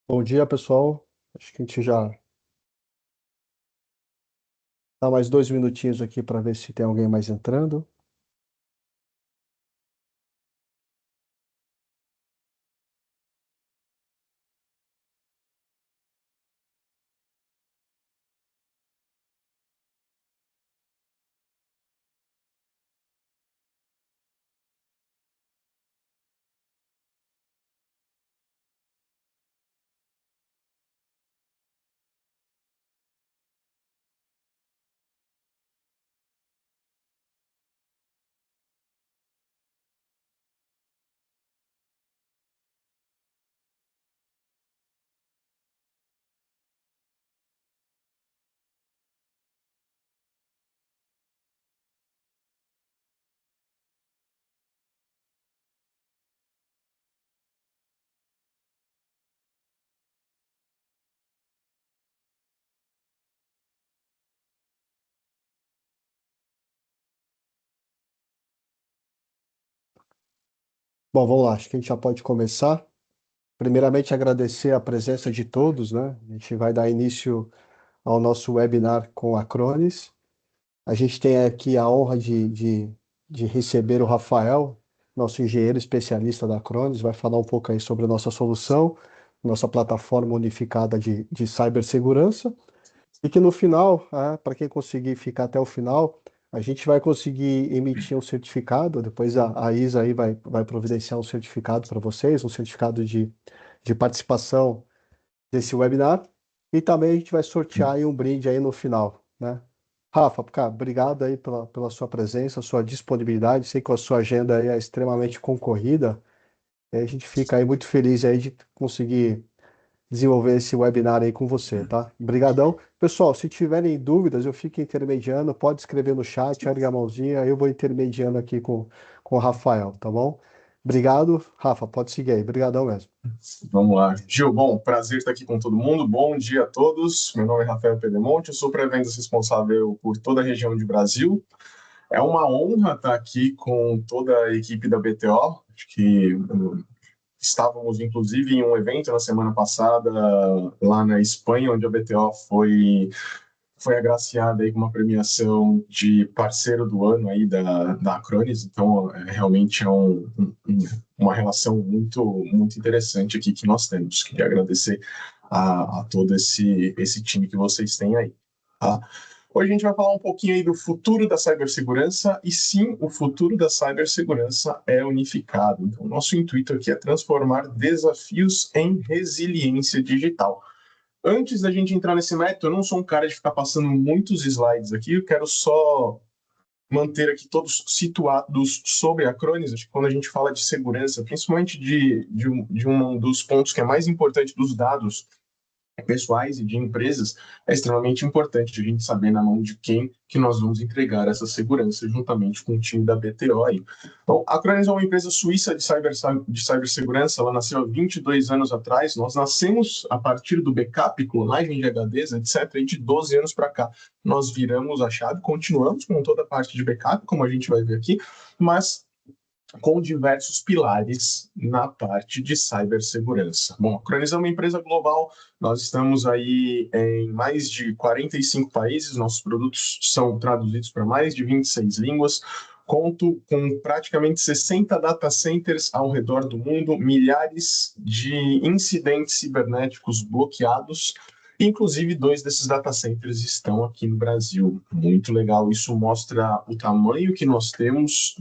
Bom dia, pessoal. Acho que a gente já dá mais 2 minutinhos aqui para ver se tem alguém mais entrando. Bom, vamos lá. Acho que a gente já pode começar. Primeiramente, agradecer a presença de todos, né? A gente vai dar início ao nosso webinar com a Acronis. A gente tem aqui a honra de receber o Rafael, nosso engenheiro especialista da Acronis, vai falar um pouco aí sobre a nossa solução, nossa plataforma unificada de cibersegurança. E que no final, para quem conseguir ficar até o final, a gente vai conseguir emitir um certificado. Depois a Isa aí vai providenciar um certificado para vocês, um certificado de participação desse webinar. E também a gente vai sortear aí um brinde aí no final, né? Rafa, cara, obrigado aí pela sua presença, sua disponibilidade. Sei que a sua agenda aí é extremamente concorrida. E a gente fica aí muito feliz aí de conseguir desenvolver esse webinar aí com você, tá? Obrigadão. Pessoal, se tiverem dúvidas, eu fico intermediando, pode escrever no chat, ergue a mãozinha, eu vou intermediando aqui com o Rafael, tá bom? Obrigado, Rafa, pode seguir aí. Obrigadão mesmo. Vamos lá. Gil, bom, prazer estar aqui com todo mundo. Bom dia a todos. Meu nome é Rafael Pedemonte, eu sou pré-vendas responsável por toda a região de Brasil. É uma honra estar aqui com toda a equipe da BTO. Acho que estávamos, inclusive, em um evento na semana passada, lá na Espanha, onde a BTO foi agraciada aí com uma premiação de parceiro do ano aí da Acronis, então realmente é uma relação muito interessante aqui que nós temos. Queria agradecer a todo esse time que vocês têm aí. Tá? Hoje a gente vai falar um pouquinho aí do futuro da cibersegurança, e sim, o futuro da cibersegurança é unificado. Então, nosso intuito aqui é transformar desafios em resiliência digital. Antes da gente entrar nesse método, eu não sou um cara de ficar passando muitos slides aqui, eu quero só manter aqui todos situados sobre a Acronis. Acho que quando a gente fala de segurança, principalmente de um dos pontos que é mais importante dos dados pessoais e de empresas, é extremamente importante a gente saber na mão de quem que nós vamos entregar essa segurança, juntamente com o time da BTO aí. Bom, a Acronis é uma empresa suíça de cibersegurança, ela nasceu há 22 anos atrás, nós nascemos a partir do backup, clonagem de HDs, etc., e de 12 anos para cá nós viramos a chave, continuamos com toda a parte de backup, como a gente vai ver aqui, mas com diversos pilares na parte de cibersegurança. Bom, a Cronis é uma empresa global, nós estamos aí em mais de 45 países, nossos produtos são traduzidos para mais de 26 línguas, conto com praticamente 60 data centers ao redor do mundo, milhares de incidentes cibernéticos bloqueados. Inclusive, dois desses data centers estão aqui no Brasil. Muito legal. Isso mostra o tamanho que nós temos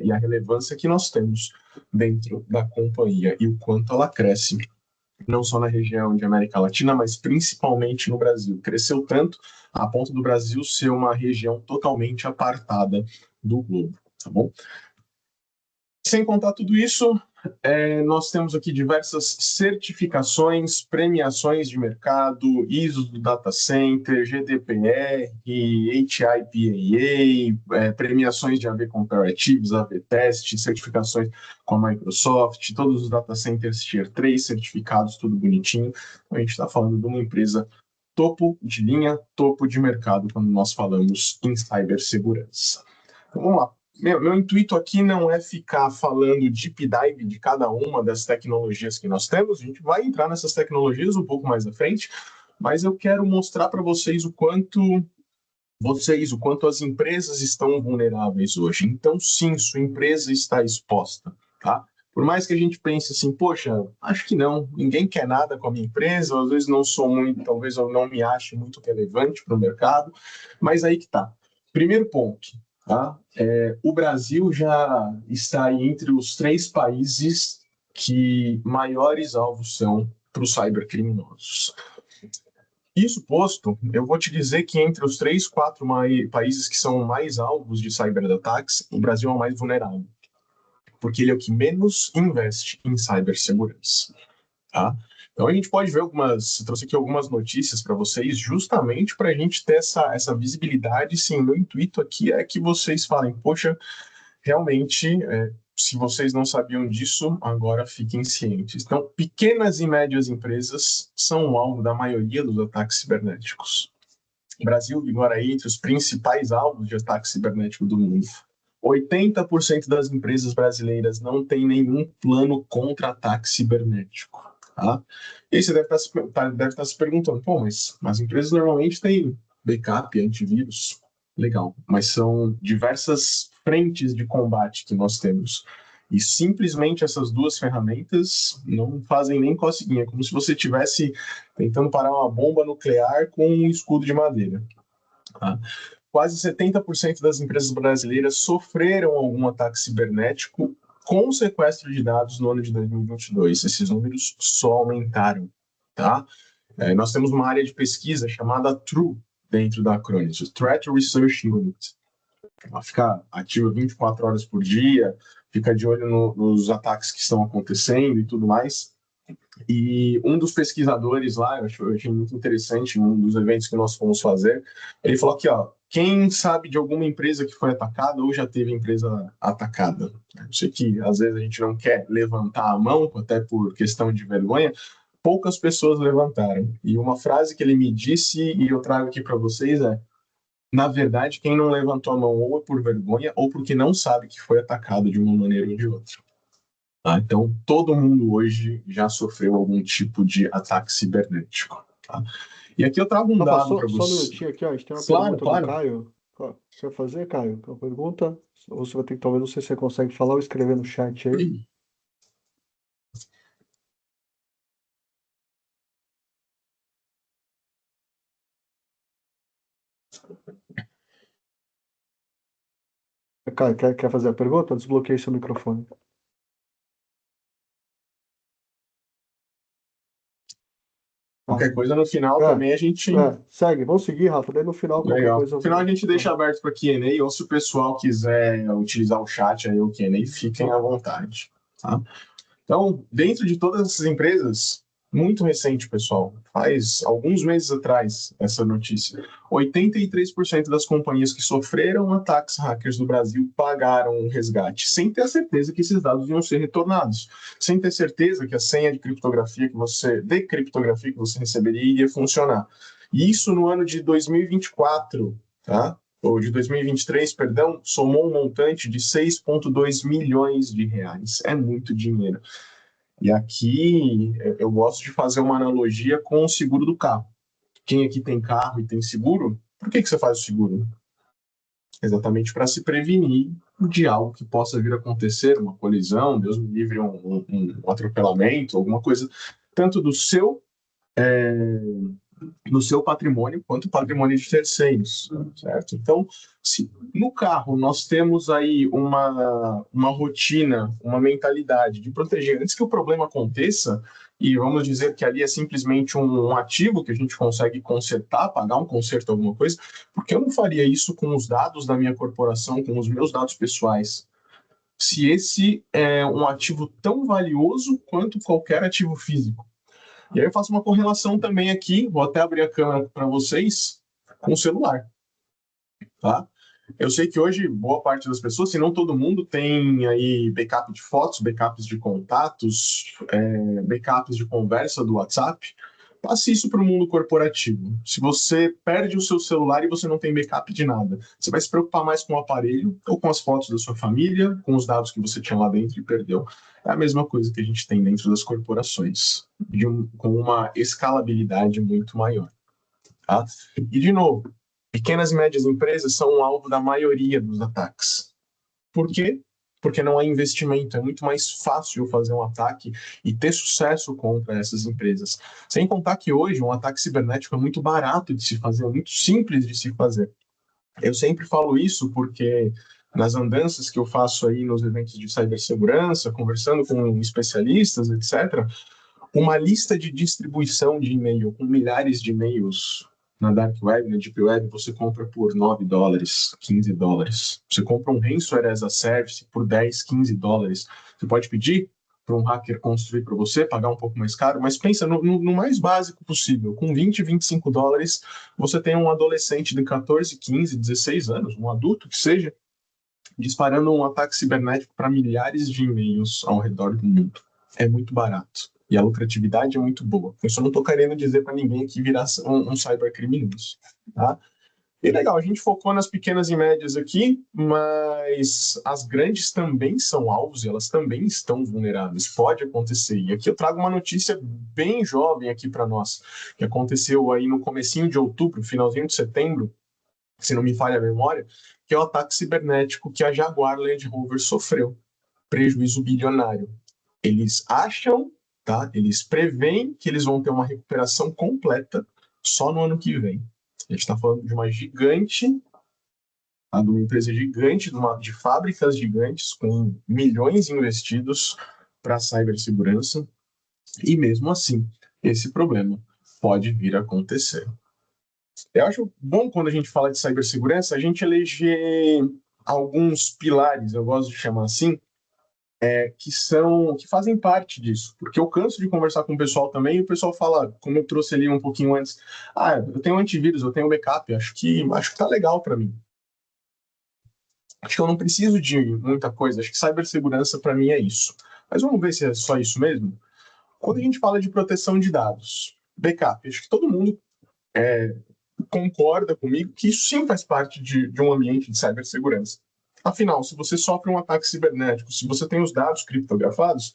e a relevância que nós temos dentro da companhia e o quanto ela cresce, não só na região de América Latina, mas principalmente no Brasil. Cresceu tanto a ponto do Brasil ser uma região totalmente apartada do globo, tá bom? Sem contar tudo isso, nós temos aqui diversas certificações, premiações de mercado, ISO do Data Center, GDPR, HIPAA, premiações de AV Comparatives, AV Test, certificações com a Microsoft, todos os data centers Tier 3 certificados, tudo bonitinho. Então, a gente está falando de uma empresa topo de linha, topo de mercado, quando nós falamos em cibersegurança. Então, vamos lá. meu intuito aqui não é ficar falando deep dive de cada uma das tecnologias que nós temos, a gente vai entrar nessas tecnologias um pouco mais à frente, mas eu quero mostrar para o quanto as empresas estão vulneráveis hoje. Então, sim, sua empresa está exposta, tá? Por mais que a gente pense assim, poxa, acho que não, ninguém quer nada com a minha empresa, às vezes não sou muito, talvez eu não me ache muito relevante para o mercado, mas aí que tá. Primeiro ponto, tá? O Brasil já está aí entre os 3 países que maiores alvos são para os cybercriminosos. Isso posto, eu vou te dizer que entre os 3, 4 países que são mais alvos de cyberataques, o Brasil é o mais vulnerável, porque ele é o que menos investe em cibersegurança, tá? Então a gente pode ver trouxe aqui algumas notícias para vocês, justamente para a gente ter essa visibilidade. Sim, meu intuito aqui é que vocês falem, poxa, realmente, se vocês não sabiam disso, agora fiquem cientes. Então, pequenas e médias empresas são o alvo da maioria dos ataques cibernéticos. O Brasil vigora aí entre os principais alvos de ataque cibernético do mundo. 80% das empresas brasileiras não tem nenhum plano contra ataque cibernético. Tá? E aí você deve estar se perguntando, pô, mas as empresas normalmente têm backup, antivírus. Legal, mas são diversas frentes de combate que nós temos. E simplesmente essas duas ferramentas não fazem nem coceguinha, como se você estivesse tentando parar uma bomba nuclear com um escudo de madeira. Tá? Quase 70% das empresas brasileiras sofreram algum ataque cibernético com sequestro de dados no ano de 2022. Esses números só aumentaram. Tá? Nós temos uma área de pesquisa chamada TRU dentro da Acronis, Threat Research Unit. Ela fica ativa 24 horas por dia, fica de olho nos ataques que estão acontecendo e tudo mais. E um dos pesquisadores lá, eu achei muito interessante, um dos eventos que nós fomos fazer, ele falou aqui, ó, quem sabe de alguma empresa que foi atacada ou já teve empresa atacada? Eu sei que às vezes a gente não quer levantar a mão, até por questão de vergonha, poucas pessoas levantaram. E uma frase que ele me disse, e eu trago aqui para vocês, na verdade, quem não levantou a mão ou é por vergonha ou porque não sabe que foi atacado de uma maneira ou de outra. Tá? Então, todo mundo hoje já sofreu algum tipo de ataque cibernético. Tá? E aqui eu trago um Rafa, dado para só um você. minutinho aqui, ó. A gente tem uma Claro, pergunta do claro. Caio. Ó, você vai fazer, Caio? Uma pergunta? Ou você vai ter que, talvez, não sei se você consegue falar ou escrever no chat aí. Caio, quer fazer a pergunta? Desbloqueie seu microfone. Ah, Qualquer coisa no final também a gente. segue. Vamos seguir, Rafa. Daí no final, qualquer Legal. coisa. No final a gente deixa aberto para Q&A, ou se o pessoal quiser utilizar o chat aí, o Q&A, fiquem à vontade. Tá? Então, dentro de todas essas empresas, muito recente, pessoal, faz alguns meses atrás essa notícia, 83% das companhias que sofreram ataques hackers no Brasil pagaram um resgate, sem ter a certeza que esses dados iam ser retornados, sem ter certeza que a senha de criptografia que você receberia iria funcionar. E isso no ano de 2024, tá? Ou de 2023, perdão, somou um montante de 6,2 milhões de reais. É muito dinheiro. E aqui eu gosto de fazer uma analogia com o seguro do carro. Quem aqui tem carro e tem seguro, por que você faz o seguro? Exatamente para se prevenir de algo que possa vir a acontecer, uma colisão, Deus me livre, um atropelamento, alguma coisa, tanto no seu patrimônio quanto patrimônio de terceiros, certo? Então, se no carro nós temos aí uma rotina, uma mentalidade de proteger antes que o problema aconteça, e vamos dizer que ali é simplesmente um ativo que a gente consegue consertar, pagar um conserto, alguma coisa, porque eu não faria isso com os dados da minha corporação, com os meus dados pessoais? Se esse é um ativo tão valioso quanto qualquer ativo físico. E aí eu faço uma correlação também aqui, vou até abrir a câmera para vocês, com o celular, tá? Eu sei que hoje boa parte das pessoas, se não todo mundo, tem aí backup de fotos, backups de contatos, backups de conversa do WhatsApp, Passe isso para o mundo corporativo. Se você perde o seu celular e você não tem backup de nada, você vai se preocupar mais com o aparelho ou com as fotos da sua família, com os dados que você tinha lá dentro e perdeu. É a mesma coisa que a gente tem dentro das corporações, com uma escalabilidade muito maior. Tá? E, de novo, pequenas e médias empresas são o alvo da maioria dos ataques. Por quê? Porque não há investimento, é muito mais fácil fazer um ataque e ter sucesso contra essas empresas. Sem contar que hoje um ataque cibernético é muito barato de se fazer, é muito simples de se fazer. Eu sempre falo isso porque nas andanças que eu faço aí nos eventos de cibersegurança, conversando com especialistas, etc., uma lista de distribuição de e-mail com milhares de e-mails na Dark Web, na Deep Web, você compra por $9, $15. Você compra um ransomware as a service por $10, $15. Você pode pedir para um hacker construir para você, pagar um pouco mais caro, mas pensa no mais básico possível. Com $20, $25, você tem um adolescente de 14, 15, 16 anos, um adulto que seja, disparando um ataque cibernético para milhares de e-mails ao redor do mundo. É muito barato. E a lucratividade é muito boa. Eu só não estou querendo dizer para ninguém que virar um cybercriminoso. Tá? E legal, a gente focou nas pequenas e médias aqui, mas as grandes também são alvos e elas também estão vulneráveis. Pode acontecer. E aqui eu trago uma notícia bem jovem aqui para nós, que aconteceu aí no comecinho de outubro, finalzinho de setembro, se não me falha a memória, que é o ataque cibernético que a Jaguar Land Rover sofreu. Prejuízo bilionário. Eles acham, tá? Eles preveem que eles vão ter uma recuperação completa só no ano que vem. A gente está falando de uma gigante, tá? De uma empresa gigante, de fábricas gigantes com milhões investidos para a cibersegurança, e mesmo assim, esse problema pode vir a acontecer. Eu acho bom quando a gente fala de cibersegurança, a gente eleger alguns pilares, eu gosto de chamar assim, que fazem parte disso. Porque eu canso de conversar com o pessoal também, e o pessoal fala, como eu trouxe ali um pouquinho antes, eu tenho antivírus, eu tenho backup, acho que tá legal para mim. Acho que eu não preciso de muita coisa, acho que cibersegurança para mim é isso. Mas vamos ver se é só isso mesmo? Quando a gente fala de proteção de dados, backup, acho que todo mundo concorda comigo que isso sim faz parte de um ambiente de cibersegurança. Afinal, se você sofre um ataque cibernético, se você tem os dados criptografados,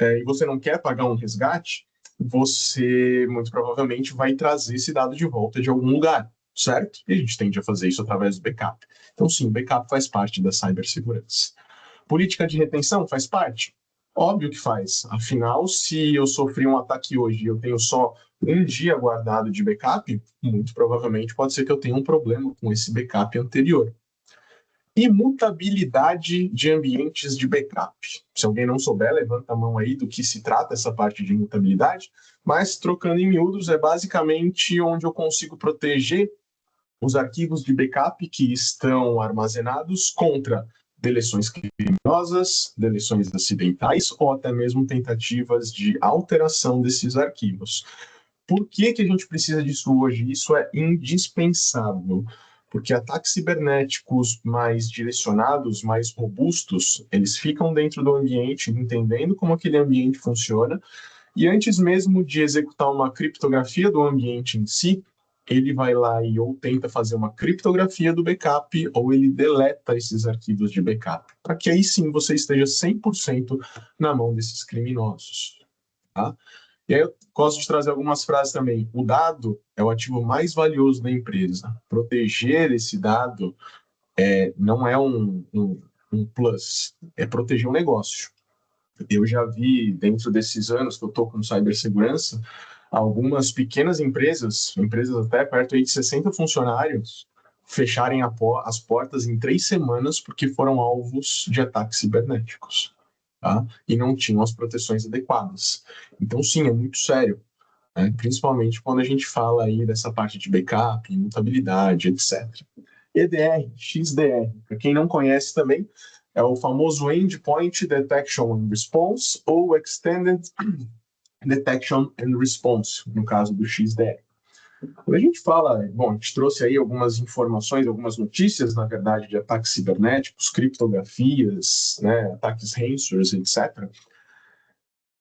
e você não quer pagar um resgate, você muito provavelmente vai trazer esse dado de volta de algum lugar, certo? E a gente tende a fazer isso através do backup. Então, sim, o backup faz parte da cibersegurança. Política de retenção faz parte? Óbvio que faz. Afinal, se eu sofri um ataque hoje e eu tenho só um dia guardado de backup, muito provavelmente pode ser que eu tenha um problema com esse backup anterior. Imutabilidade de ambientes de backup. Se alguém não souber, levanta a mão aí do que se trata essa parte de imutabilidade, mas trocando em miúdos, é basicamente onde eu consigo proteger os arquivos de backup que estão armazenados contra deleções criminosas, deleções acidentais ou até mesmo tentativas de alteração desses arquivos. Por que a gente precisa disso hoje? Isso é indispensável, porque ataques cibernéticos mais direcionados, mais robustos, eles ficam dentro do ambiente, entendendo como aquele ambiente funciona, e antes mesmo de executar uma criptografia do ambiente em si, ele vai lá e ou tenta fazer uma criptografia do backup, ou ele deleta esses arquivos de backup, para que aí sim você esteja 100% na mão desses criminosos. Tá? E aí eu gosto de trazer algumas frases também. O dado é o ativo mais valioso da empresa. Proteger esse dado não é um plus, é proteger o negócio. Eu já vi, dentro desses anos que eu estou com cibersegurança, algumas pequenas empresas até perto aí de 60 funcionários, fecharem as portas em 3 semanas porque foram alvos de ataques cibernéticos. Tá? E não tinham as proteções adequadas. Então, sim, é muito sério, né? Principalmente quando a gente fala aí dessa parte de backup, imutabilidade, etc. EDR, XDR, para quem não conhece também, é o famoso Endpoint Detection and Response ou Extended Detection and Response, no caso do XDR. Quando a gente fala, bom, a gente trouxe aí algumas informações, algumas notícias, na verdade, de ataques cibernéticos, criptografias, né, ataques ransomware, etc.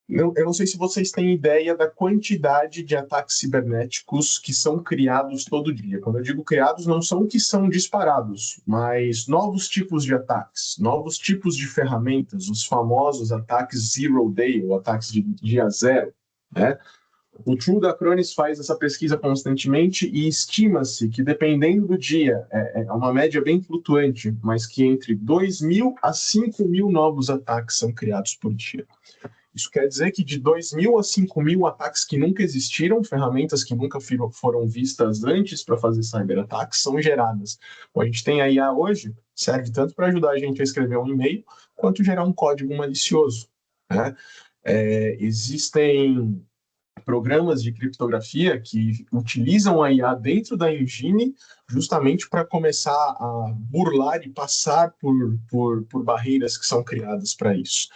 Eu não sei se vocês têm ideia da quantidade de ataques cibernéticos que são criados todo dia. Quando eu digo criados, não são que são disparados, mas novos tipos de ataques, novos tipos de ferramentas, os famosos ataques zero day, ou ataques de dia zero, né? O True da Acronis faz essa pesquisa constantemente e estima-se que, dependendo do dia, é uma média bem flutuante, mas que entre 2.000 a 5.000 novos ataques são criados por dia. Isso quer dizer que de 2.000 a 5.000 ataques que nunca existiram, ferramentas que nunca foram vistas antes para fazer cyberataques, são geradas. O a gente tem a IA hoje, serve tanto para ajudar a gente a escrever um e-mail, quanto gerar um código malicioso, né? Existem programas de criptografia que utilizam a IA dentro da engine justamente para começar a burlar e passar por barreiras que são criadas para isso.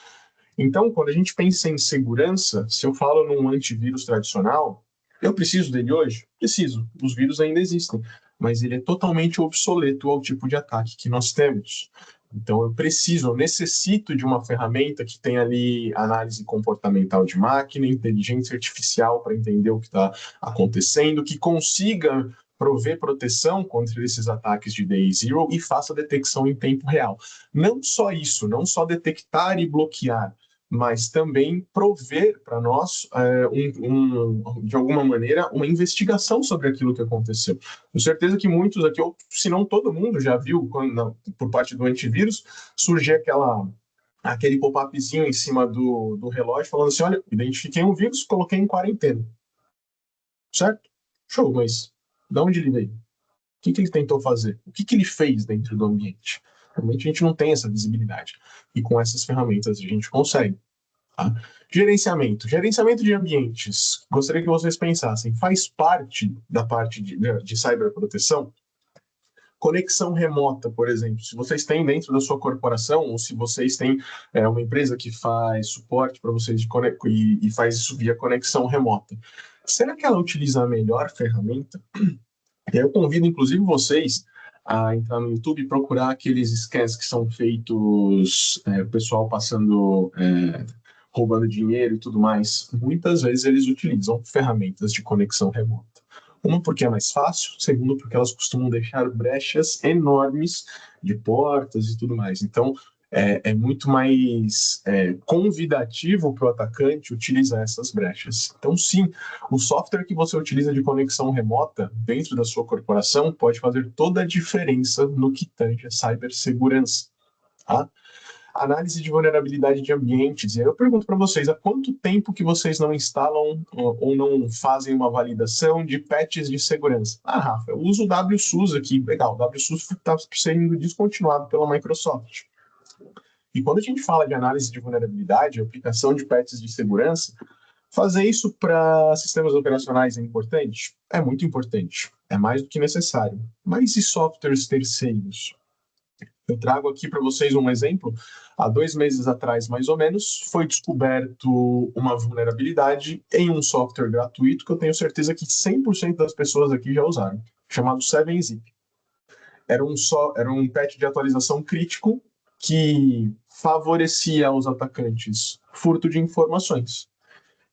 Então, quando a gente pensa em segurança, se eu falo num antivírus tradicional, eu preciso dele hoje? Preciso. Os vírus ainda existem, mas ele é totalmente obsoleto ao tipo de ataque que nós temos. Então, eu necessito de uma ferramenta que tenha ali análise comportamental de máquina, inteligência artificial para entender o que está acontecendo, que consiga prover proteção contra esses ataques de day zero e faça detecção em tempo real. Não só isso, não só detectar e bloquear, mas também prover para nós, de alguma maneira, uma investigação sobre aquilo que aconteceu. Com certeza que muitos aqui, ou se não todo mundo, já viu, por parte do antivírus, surgir aquele pop-upzinho em cima do relógio falando assim, olha, identifiquei um vírus, coloquei em quarentena. Certo? Show, mas de onde ele veio? O que ele tentou fazer? O que ele fez dentro do ambiente? Realmente a gente não tem essa visibilidade. E com essas ferramentas a gente consegue. Tá? Gerenciamento. Gerenciamento de ambientes. Gostaria que vocês pensassem, faz parte da parte de cyberproteção? Conexão remota, por exemplo. Se vocês têm dentro da sua corporação, ou se vocês têm uma empresa que faz suporte para vocês e faz isso via conexão remota, será que ela utiliza a melhor ferramenta? Eu convido, inclusive, vocês a entrar no YouTube e procurar aqueles scans que são feitos, o pessoal passando, roubando dinheiro e tudo mais. Muitas vezes eles utilizam ferramentas de conexão remota. Uma, porque é mais fácil. Segundo, porque elas costumam deixar brechas enormes de portas e tudo mais. Então, é muito mais convidativo para o atacante utilizar essas brechas. Então, sim, o software que você utiliza de conexão remota dentro da sua corporação pode fazer toda a diferença no que tange a cibersegurança. Tá? Análise de vulnerabilidade de ambientes. E aí eu pergunto para vocês, há quanto tempo que vocês não instalam ou não fazem uma validação de patches de segurança? Ah, Rafa, eu uso o WSUS aqui. Legal, o WSUS está sendo descontinuado pela Microsoft. E quando a gente fala de análise de vulnerabilidade, aplicação de patches de segurança, fazer isso para sistemas operacionais é importante? É muito importante. É mais do que necessário. Mas e softwares terceiros? Eu trago aqui para vocês um exemplo. Há 2 meses atrás, mais ou menos, foi descoberto uma vulnerabilidade em um software gratuito que eu tenho certeza que 100% das pessoas aqui já usaram, chamado 7-Zip. Era um patch de atualização crítico que favorecia aos atacantes furto de informações.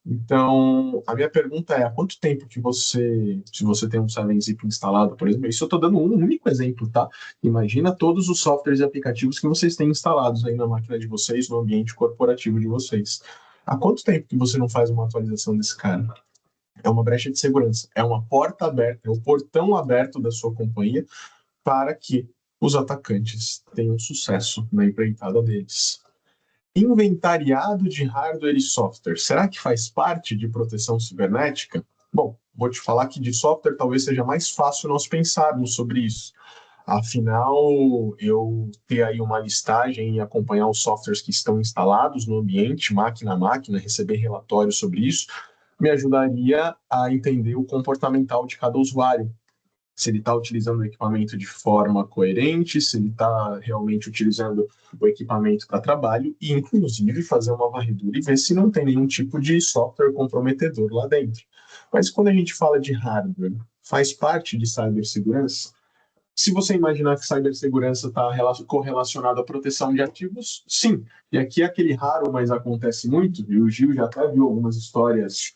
Então, a minha pergunta é, há quanto tempo que se você tem um 7-Zip instalado, por exemplo, isso eu estou dando um único exemplo, tá? Imagina todos os softwares e aplicativos que vocês têm instalados aí na máquina de vocês, no ambiente corporativo de vocês. Há quanto tempo que você não faz uma atualização desse cara? É uma brecha de segurança, é uma porta aberta, é o portão aberto da sua companhia para que os atacantes tenham sucesso na empreitada deles. Inventariado de hardware e software, será que faz parte de proteção cibernética? Bom, vou te falar que de software talvez seja mais fácil nós pensarmos sobre isso. Afinal, eu ter aí uma listagem e acompanhar os softwares que estão instalados no ambiente, máquina a máquina, receber relatórios sobre isso, me ajudaria a entender o comportamental de cada usuário, se ele está utilizando o equipamento de forma coerente, se ele está realmente utilizando o equipamento para trabalho e, inclusive, fazer uma varredura e ver se não tem nenhum tipo de software comprometedor lá dentro. Mas quando a gente fala de hardware, faz parte de cibersegurança? Se você imaginar que cibersegurança está correlacionada à proteção de ativos, sim. E aqui é aquele raro, mas acontece muito, e o Gil já até viu algumas histórias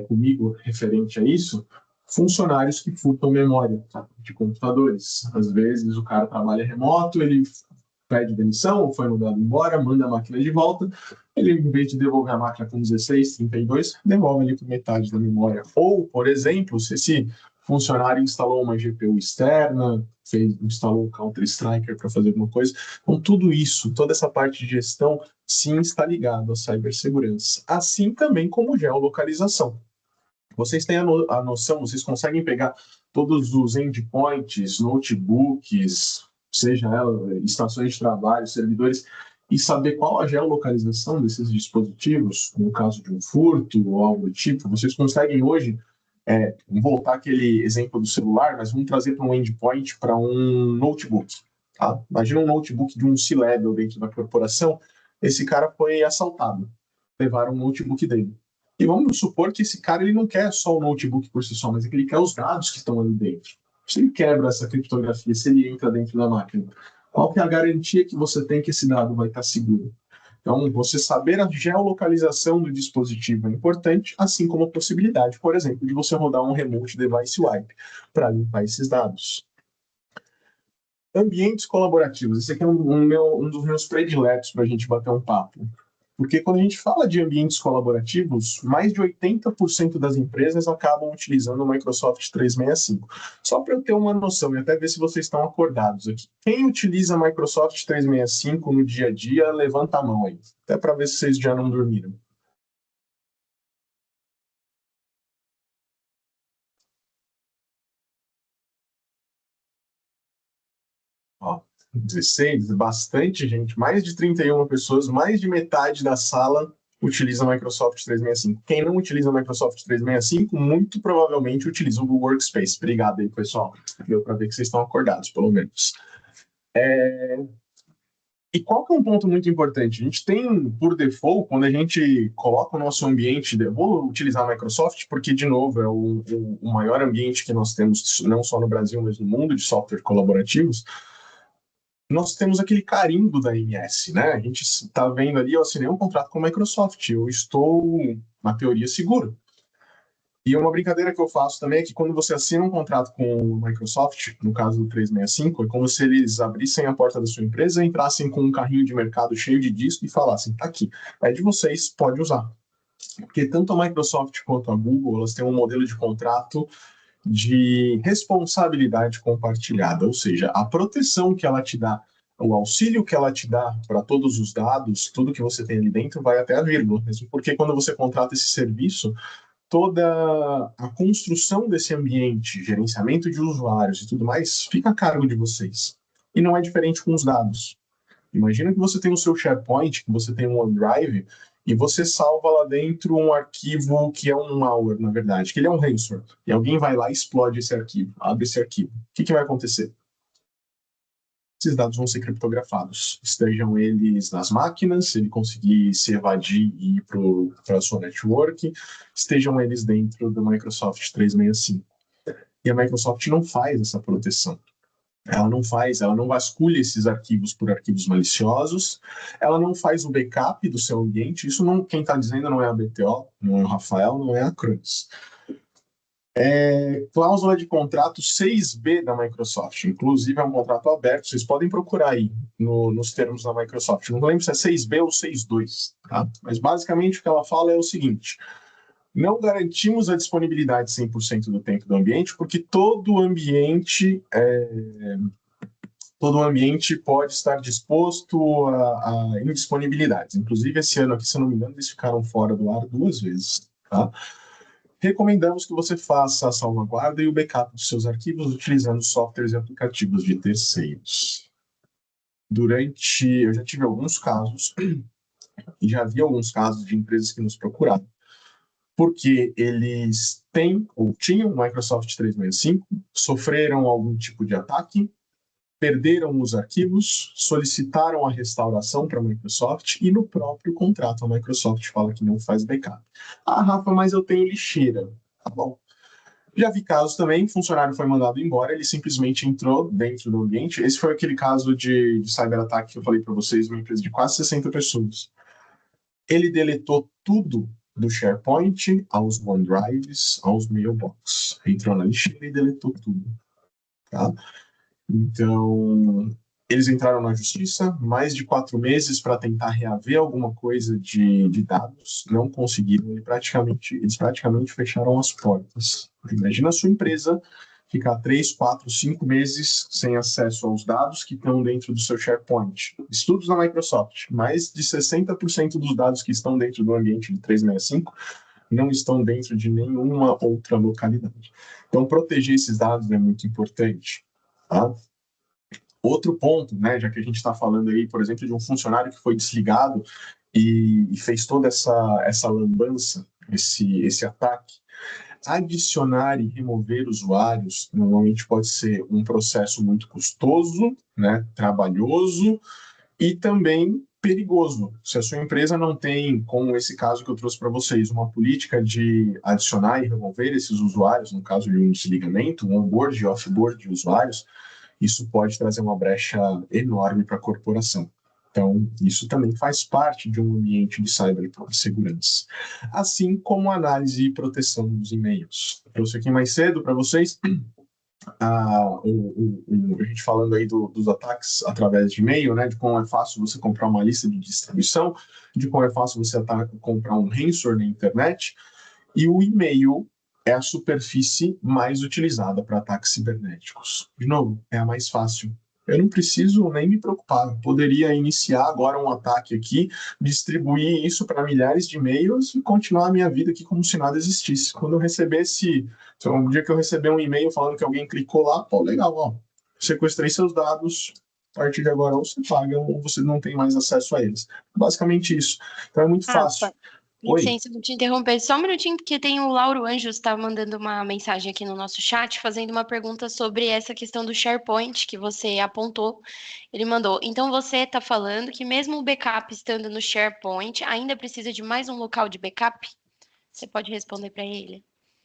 comigo referente a isso, funcionários que furtam memória, tá, de computadores. Às vezes o cara trabalha remoto, ele pede demissão ou foi mandado embora, manda a máquina de volta, ele, em vez de devolver a máquina com 16, 32, devolve ali por metade da memória. Ou, por exemplo, se esse funcionário instalou uma GPU externa, instalou um Counter-Strike para fazer alguma coisa. Então, tudo isso, toda essa parte de gestão, sim, está ligado à cibersegurança. Assim também como geolocalização. Vocês têm a noção, vocês conseguem pegar todos os endpoints, notebooks, seja ela, estações de trabalho, servidores, e saber qual a geolocalização desses dispositivos, no caso de um furto ou algo do tipo. Vocês conseguem hoje, vamos voltar aquele exemplo do celular, mas vamos trazer para um endpoint, para um notebook. Tá? Imagina um notebook de um C-level dentro da corporação, esse cara foi assaltado, levaram o notebook dele. E vamos supor que esse cara ele não quer só o notebook por si só, mas ele quer os dados que estão ali dentro. Se ele quebra essa criptografia, se ele entra dentro da máquina, qual que é a garantia que você tem que esse dado vai estar seguro? Então, você saber a geolocalização do dispositivo é importante, assim como a possibilidade, por exemplo, de você rodar um remote device wipe para limpar esses dados. Ambientes colaborativos. Esse aqui é um dos meus prediletos para a gente bater um papo. Porque quando a gente fala de ambientes colaborativos, mais de 80% das empresas acabam utilizando o Microsoft 365. Só para eu ter uma noção e até ver se vocês estão acordados aqui. Quem utiliza Microsoft 365 no dia a dia, levanta a mão aí. Até para ver se vocês já não dormiram. Ó, 16, bastante gente, mais de 31 pessoas, mais de metade da sala utiliza o Microsoft 365. Quem não utiliza o Microsoft 365, muito provavelmente utiliza o Google Workspace. Obrigado aí, pessoal. Deu para ver que vocês estão acordados, pelo menos. E qual que é um ponto muito importante? A gente tem, por default, quando a gente coloca o nosso ambiente, vou utilizar a Microsoft, porque, de novo, é o maior ambiente que nós temos, não só no Brasil, mas no mundo, de software colaborativos. Nós temos aquele carimbo da MS, né? A gente está vendo ali, eu assinei um contrato com a Microsoft, eu estou, na teoria, seguro. E uma brincadeira que eu faço também é que quando você assina um contrato com a Microsoft, no caso do 365, é como se eles abrissem a porta da sua empresa, entrassem com um carrinho de mercado cheio de disco e falassem, tá aqui, é de vocês, pode usar. Porque tanto a Microsoft quanto a Google, elas têm um modelo de contrato de responsabilidade compartilhada, ou seja, a proteção que ela te dá, o auxílio que ela te dá para todos os dados, tudo que você tem ali dentro, vai até a vírgula, mesmo porque quando você contrata esse serviço, toda a construção desse ambiente, gerenciamento de usuários e tudo mais, fica a cargo de vocês. E não é diferente com os dados. Imagina que você tem o seu SharePoint, que você tem um OneDrive, e você salva lá dentro um arquivo que é um malware, na verdade, que ele é um ransomware. E alguém vai lá e explode esse arquivo, abre esse arquivo. O que vai acontecer? Esses dados vão ser criptografados, estejam eles nas máquinas, se ele conseguir se evadir e ir para a sua network, estejam eles dentro do Microsoft 365. E a Microsoft não faz essa proteção. Ela não vasculha esses arquivos por arquivos maliciosos, ela não faz o backup do seu ambiente, isso não, quem está dizendo não é a BTO, não é o Rafael, não é a Cruz. Cláusula de contrato 6B da Microsoft, inclusive é um contrato aberto, vocês podem procurar aí nos termos da Microsoft, não lembro se é 6B ou 6.2, tá? Mas basicamente o que ela fala é o seguinte: não garantimos a disponibilidade 100% do tempo do ambiente, porque todo ambiente pode estar disposto a indisponibilidades. Inclusive, esse ano aqui, se eu não me engano, eles ficaram fora do ar 2 vezes, tá? Recomendamos que você faça a salvaguarda e o backup dos seus arquivos utilizando softwares e aplicativos de terceiros. Eu já tive alguns casos, e já vi alguns casos de empresas que nos procuraram, porque eles têm ou tinham o Microsoft 365, sofreram algum tipo de ataque, perderam os arquivos, solicitaram a restauração para a Microsoft e no próprio contrato a Microsoft fala que não faz backup. Ah, Rafa, mas eu tenho lixeira. Tá bom. Já vi casos também, o funcionário foi mandado embora, ele simplesmente entrou dentro do ambiente. Esse foi aquele caso de cyberataque que eu falei para vocês, uma empresa de quase 60 pessoas. Ele deletou tudo do SharePoint, aos OneDrives, aos Mailbox. Entrou na lixeira e deletou tudo. Tá? Então, eles entraram na justiça, mais de 4 meses para tentar reaver alguma coisa de dados, não conseguiram, eles praticamente fecharam as portas. Imagina a sua empresa ficar 3, 4, 5 meses sem acesso aos dados que estão dentro do seu SharePoint. Estudos da Microsoft, mais de 60% dos dados que estão dentro do ambiente de 365 não estão dentro de nenhuma outra localidade. Então, proteger esses dados é muito importante. Tá? Outro ponto, né, já que a gente está falando aí, por exemplo, de um funcionário que foi desligado e fez toda essa lambança, esse ataque, adicionar e remover usuários normalmente pode ser um processo muito custoso, né, trabalhoso e também perigoso. Se a sua empresa não tem, como esse caso que eu trouxe para vocês, uma política de adicionar e remover esses usuários, no caso de um desligamento, um onboard e offboard de usuários, isso pode trazer uma brecha enorme para a corporação. Então, isso também faz parte de um ambiente de cibersegurança. Assim como a análise e proteção dos e-mails. Eu trouxe aqui mais cedo para vocês a gente falando aí dos ataques através de e-mail, né, de como é fácil você comprar uma lista de distribuição, de como é fácil você comprar um ransomware na internet, e o e-mail é a superfície mais utilizada para ataques cibernéticos. De novo, é a mais fácil. Eu não preciso nem me preocupar. Eu poderia iniciar agora um ataque aqui, distribuir isso para milhares de e-mails e continuar a minha vida aqui como se nada existisse. Quando eu recebesse, um dia que eu receber um e-mail falando que alguém clicou lá, pô, legal, ó, sequestrei seus dados, a partir de agora ou você paga ou você não tem mais acesso a eles. Basicamente isso. Então é muito fácil. Rafa, Oi. licença, vou te interromper só um minutinho, porque tem o Lauro Anjos, está mandando uma mensagem aqui no nosso chat, fazendo uma pergunta sobre essa questão do SharePoint que você apontou. Ele mandou, então você está falando que mesmo o backup estando no SharePoint, ainda precisa de mais um local de backup? Você pode responder para ele?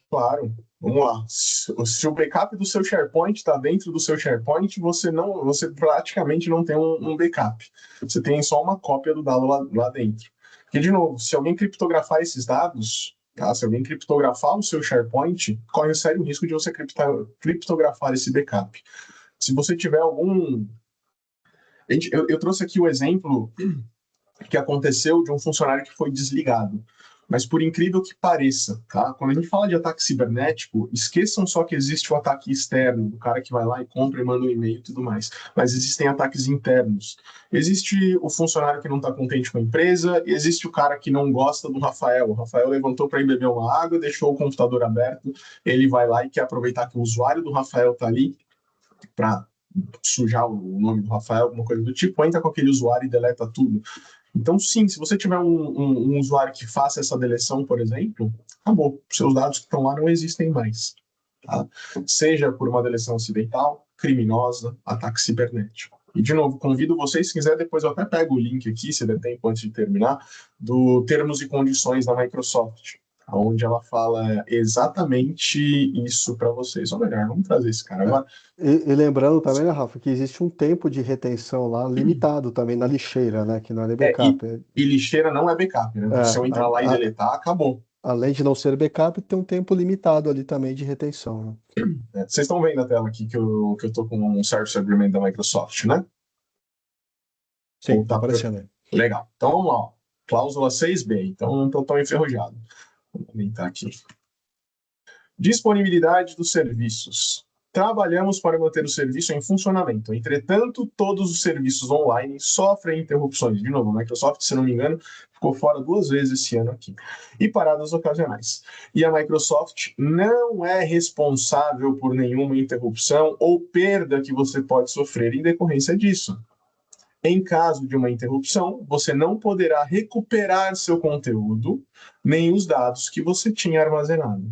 Claro, vamos lá. Se o backup do seu SharePoint está dentro do seu SharePoint, você praticamente não tem um backup. Você tem só uma cópia do dado lá dentro. Porque, de novo, se alguém criptografar esses dados, tá? Se alguém criptografar o seu SharePoint, corre o sério risco de você criptografar esse backup. Se você tiver algum. Eu trouxe aqui o exemplo que aconteceu de um funcionário que foi desligado. Mas por incrível que pareça, tá? Quando a gente fala de ataque cibernético, esqueçam só que existe o ataque externo, do cara que vai lá e compra e manda um e-mail e tudo mais. Mas existem ataques internos. Existe o funcionário que não está contente com a empresa, e existe o cara que não gosta do Rafael. O Rafael levantou para ir beber uma água, deixou o computador aberto, ele vai lá e quer aproveitar que o usuário do Rafael está ali para sujar o nome do Rafael, alguma coisa do tipo, entra com aquele usuário e deleta tudo. Então, sim, se você tiver um usuário que faça essa deleção, por exemplo, acabou. Seus dados que estão lá não existem mais. Tá? Seja por uma deleção acidental, criminosa, ataque cibernético. E, de novo, convido vocês, se quiser, depois eu até pego o link aqui, se der tempo antes de terminar, do termos e condições da Microsoft, onde ela fala exatamente isso para vocês. Ou melhor, vamos trazer esse cara agora. E lembrando também, né, Rafa, que existe um tempo de retenção lá limitado também na lixeira, né? Que não é nem backup. E lixeira não é backup, né? Se eu entrar lá e deletar, acabou. Além de não ser backup, tem um tempo limitado ali também de retenção, né? Vocês estão vendo a tela aqui que eu estou com um Service Agreement da Microsoft, né? Sim, tá aparecendo aí. Legal. Então vamos lá. Cláusula 6b. Então não estou tão enferrujado. Vou aumentar aqui. Disponibilidade dos serviços. Trabalhamos para manter o serviço em funcionamento. Entretanto, todos os serviços online sofrem interrupções. De novo, a Microsoft, se não me engano, ficou fora 2 vezes esse ano aqui. E paradas ocasionais. E a Microsoft não é responsável por nenhuma interrupção ou perda que você pode sofrer em decorrência disso. Em caso de uma interrupção, você não poderá recuperar seu conteúdo, nem os dados que você tinha armazenado.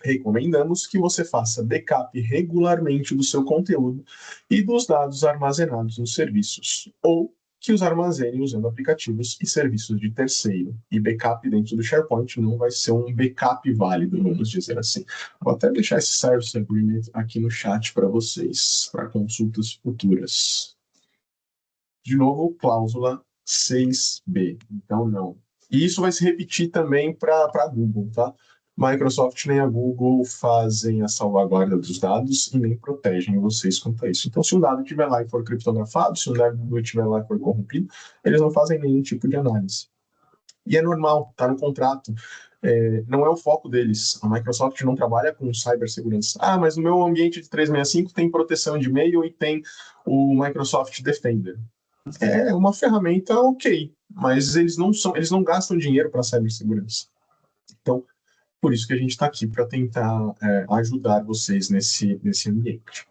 Recomendamos que você faça backup regularmente do seu conteúdo e dos dados armazenados nos serviços, ou que os armazenem usando aplicativos e serviços de terceiro. E backup dentro do SharePoint não vai ser um backup válido, vamos dizer assim. Vou até deixar esse Service Agreement aqui no chat para vocês, para consultas futuras. De novo, cláusula 6b. Então, não. E isso vai se repetir também para a Google, tá? Microsoft nem a Google fazem a salvaguarda dos dados e nem protegem vocês quanto a isso. Então, se um dado estiver lá e for criptografado, se um dado estiver lá e for corrompido, eles não fazem nenhum tipo de análise. E é normal, está no contrato. Não é o foco deles. A Microsoft não trabalha com cibersegurança. Ah, mas no meu ambiente de 365 tem proteção de e-mail e tem o Microsoft Defender. É uma ferramenta ok, mas eles não gastam dinheiro para cibersegurança. Então, por isso que a gente está aqui para tentar ajudar vocês nesse ambiente.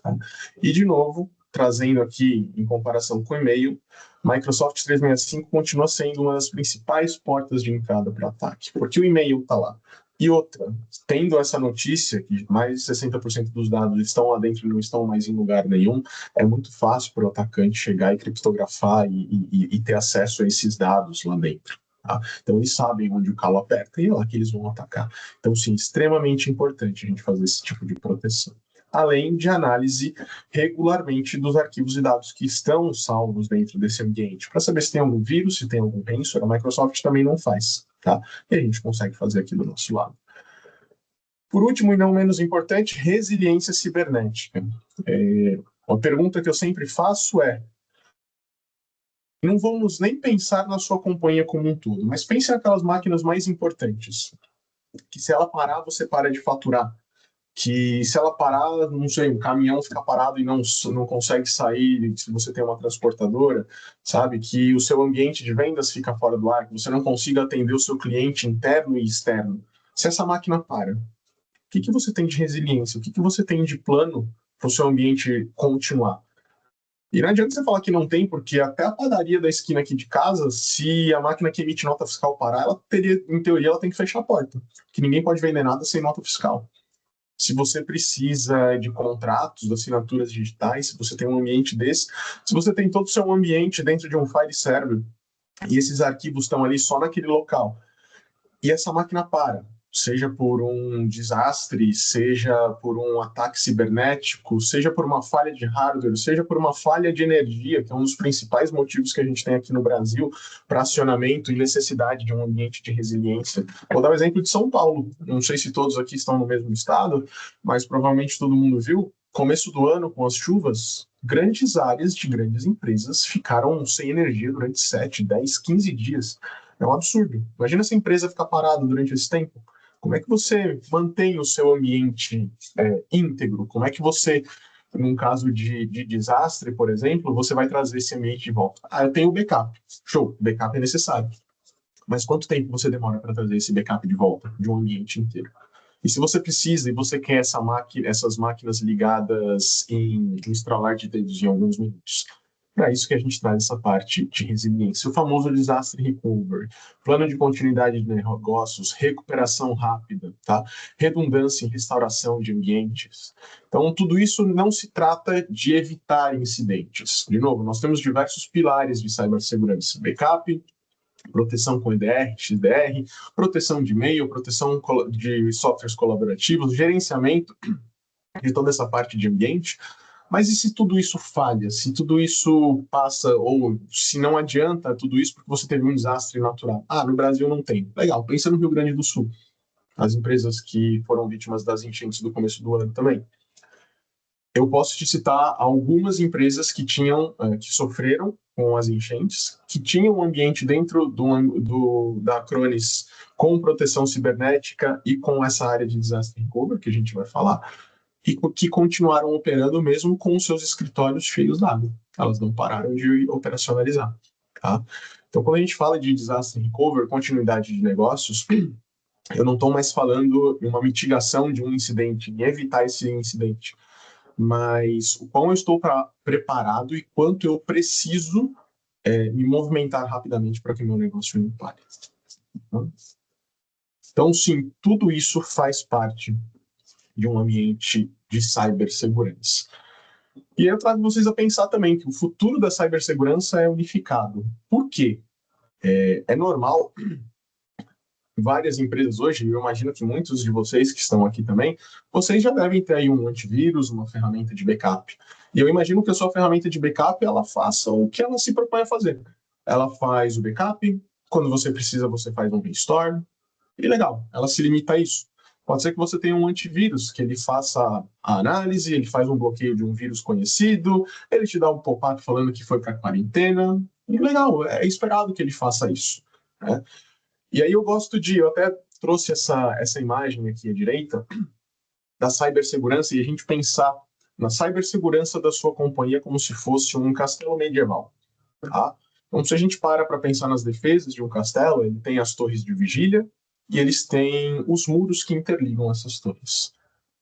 Tá? E, de novo, trazendo aqui em comparação com o e-mail, Microsoft 365 continua sendo uma das principais portas de entrada para ataque, porque o e-mail está lá. E outra, tendo essa notícia que mais de 60% dos dados estão lá dentro e não estão mais em lugar nenhum, é muito fácil para o atacante chegar e criptografar e ter acesso a esses dados lá dentro. Tá? Então, eles sabem onde o calo aperta e é lá que eles vão atacar. Então, sim, extremamente importante a gente fazer esse tipo de proteção. Além de análise regularmente dos arquivos e dados que estão salvos dentro desse ambiente, para saber se tem algum vírus, se tem algum ransomware. A Microsoft também não faz, tá? E a gente consegue fazer aqui do nosso lado. Por último, e não menos importante, resiliência cibernética. Uma pergunta que eu sempre faço é: não vamos nem pensar na sua companhia como um todo, mas pense naquelas máquinas mais importantes, que se ela parar, você para de faturar. Que se ela parar, não sei, um caminhão fica parado e não consegue sair, se você tem uma transportadora, sabe? Que o seu ambiente de vendas fica fora do ar, que você não consiga atender o seu cliente interno e externo. Se essa máquina para, o que você tem de resiliência? O que você tem de plano para o seu ambiente continuar? E não adianta você falar que não tem, porque até a padaria da esquina aqui de casa, se a máquina que emite nota fiscal parar, ela teria, em teoria, ela tem que fechar a porta, que ninguém pode vender nada sem nota fiscal. Se você precisa de contratos, de assinaturas digitais, se você tem um ambiente desse, se você tem todo o seu ambiente dentro de um file server e esses arquivos estão ali só naquele local, e essa máquina para, seja por um desastre, seja por um ataque cibernético, seja por uma falha de hardware, seja por uma falha de energia, que é um dos principais motivos que a gente tem aqui no Brasil para acionamento e necessidade de um ambiente de resiliência. Vou dar o exemplo de São Paulo. Não sei se todos aqui estão no mesmo estado, mas provavelmente todo mundo viu. Começo do ano, com as chuvas, grandes áreas de grandes empresas ficaram sem energia durante 7, 10, 15 dias. É um absurdo. Imagina essa empresa ficar parada durante esse tempo. Como é que você mantém o seu ambiente íntegro? Como é que você, num caso de desastre, por exemplo, você vai trazer esse ambiente de volta? Ah, eu tenho backup. Show, backup é necessário. Mas quanto tempo você demora para trazer esse backup de volta de um ambiente inteiro? E se você precisa e você quer essas máquinas ligadas em estralar de dedos em alguns minutos? Para isso que a gente traz essa parte de resiliência. O famoso disaster recovery, plano de continuidade de negócios, recuperação rápida, tá? Redundância em restauração de ambientes. Então, tudo isso não se trata de evitar incidentes. De novo, nós temos diversos pilares de cibersegurança: backup, proteção com EDR, XDR, proteção de e-mail, proteção de softwares colaborativos, gerenciamento de toda essa parte de ambiente. Mas e se tudo isso falha? Se tudo isso passa, ou se não adianta tudo isso porque você teve um desastre natural? Ah, no Brasil não tem. Legal, pensa no Rio Grande do Sul. As empresas que foram vítimas das enchentes do começo do ano também. Eu posso te citar algumas empresas que sofreram com as enchentes, que tinham um ambiente dentro da Acronis com proteção cibernética e com essa área de disaster recovery, que a gente vai falar, e que continuaram operando mesmo com os seus escritórios cheios d'água. Elas não pararam de operacionalizar. Tá? Então, quando a gente fala de disaster recovery, continuidade de negócios, eu não estou mais falando em uma mitigação de um incidente, em evitar esse incidente, mas o quão eu estou preparado e quanto eu preciso me movimentar rapidamente para que meu negócio não pare. Então, sim, tudo isso faz parte de um ambiente de cibersegurança. E aí eu trago vocês a pensar também que o futuro da cibersegurança é unificado. Por quê? É normal, várias empresas hoje, eu imagino que muitos de vocês que estão aqui também, vocês já devem ter aí um antivírus, uma ferramenta de backup. E eu imagino que a sua ferramenta de backup, ela faça o que ela se propõe a fazer. Ela faz o backup, quando você precisa, você faz um restore, e legal, ela se limita a isso. Pode ser que você tenha um antivírus, que ele faça a análise, ele faz um bloqueio de um vírus conhecido, ele te dá um pop-up falando que foi para quarentena, e legal, é esperado que ele faça isso, né? E aí eu até trouxe essa imagem aqui à direita, da cibersegurança, e a gente pensar na cibersegurança da sua companhia como se fosse um castelo medieval, tá? Então, se a gente para pensar nas defesas de um castelo, ele tem as torres de vigília e eles têm os muros que interligam essas torres.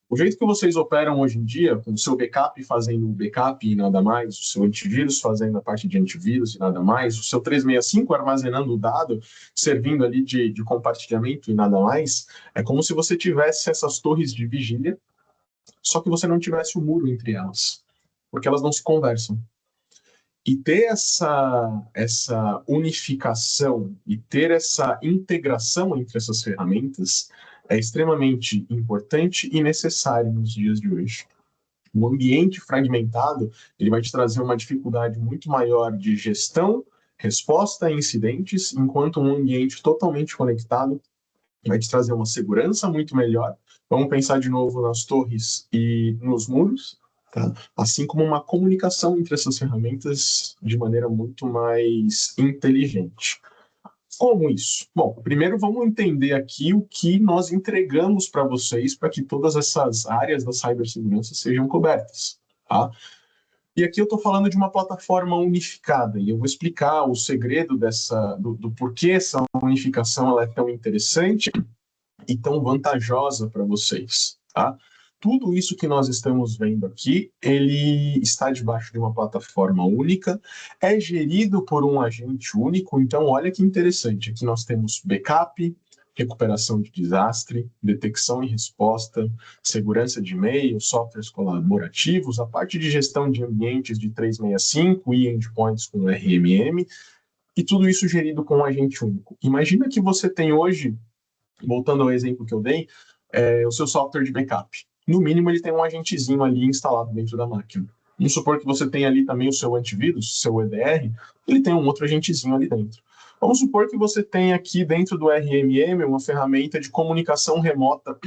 O jeito que vocês operam hoje em dia, com o seu backup fazendo o backup e nada mais, o seu antivírus fazendo a parte de antivírus e nada mais, o seu 365 armazenando o dado, servindo ali de compartilhamento e nada mais, é como se você tivesse essas torres de vigília, só que você não tivesse o muro entre elas, porque elas não se conversam. E ter essa unificação e ter essa integração entre essas ferramentas é extremamente importante e necessário nos dias de hoje. Um ambiente fragmentado, ele vai te trazer uma dificuldade muito maior de gestão, resposta a incidentes, enquanto um ambiente totalmente conectado vai te trazer uma segurança muito melhor. Vamos pensar de novo nas torres e nos muros, tá? Assim como uma comunicação entre essas ferramentas de maneira muito mais inteligente. Como isso? Bom, primeiro vamos entender aqui o que nós entregamos para vocês para que todas essas áreas da cibersegurança sejam cobertas, tá? E aqui eu estou falando de uma plataforma unificada, e eu vou explicar o segredo do porquê essa unificação ela é tão interessante e tão vantajosa para vocês, tá? Tudo isso que nós estamos vendo aqui, ele está debaixo de uma plataforma única, é gerido por um agente único, então olha que interessante, aqui nós temos backup, recuperação de desastre, detecção e resposta, segurança de e-mail, softwares colaborativos, a parte de gestão de ambientes de 365 e endpoints com RMM, e tudo isso gerido com um agente único. Imagina que você tem hoje, voltando ao exemplo que eu dei, o seu software de backup. No mínimo, ele tem um agentezinho ali instalado dentro da máquina. Vamos supor que você tem ali também o seu antivírus, seu EDR, ele tem um outro agentezinho ali dentro. Vamos supor que você tem aqui dentro do RMM uma ferramenta de comunicação remota,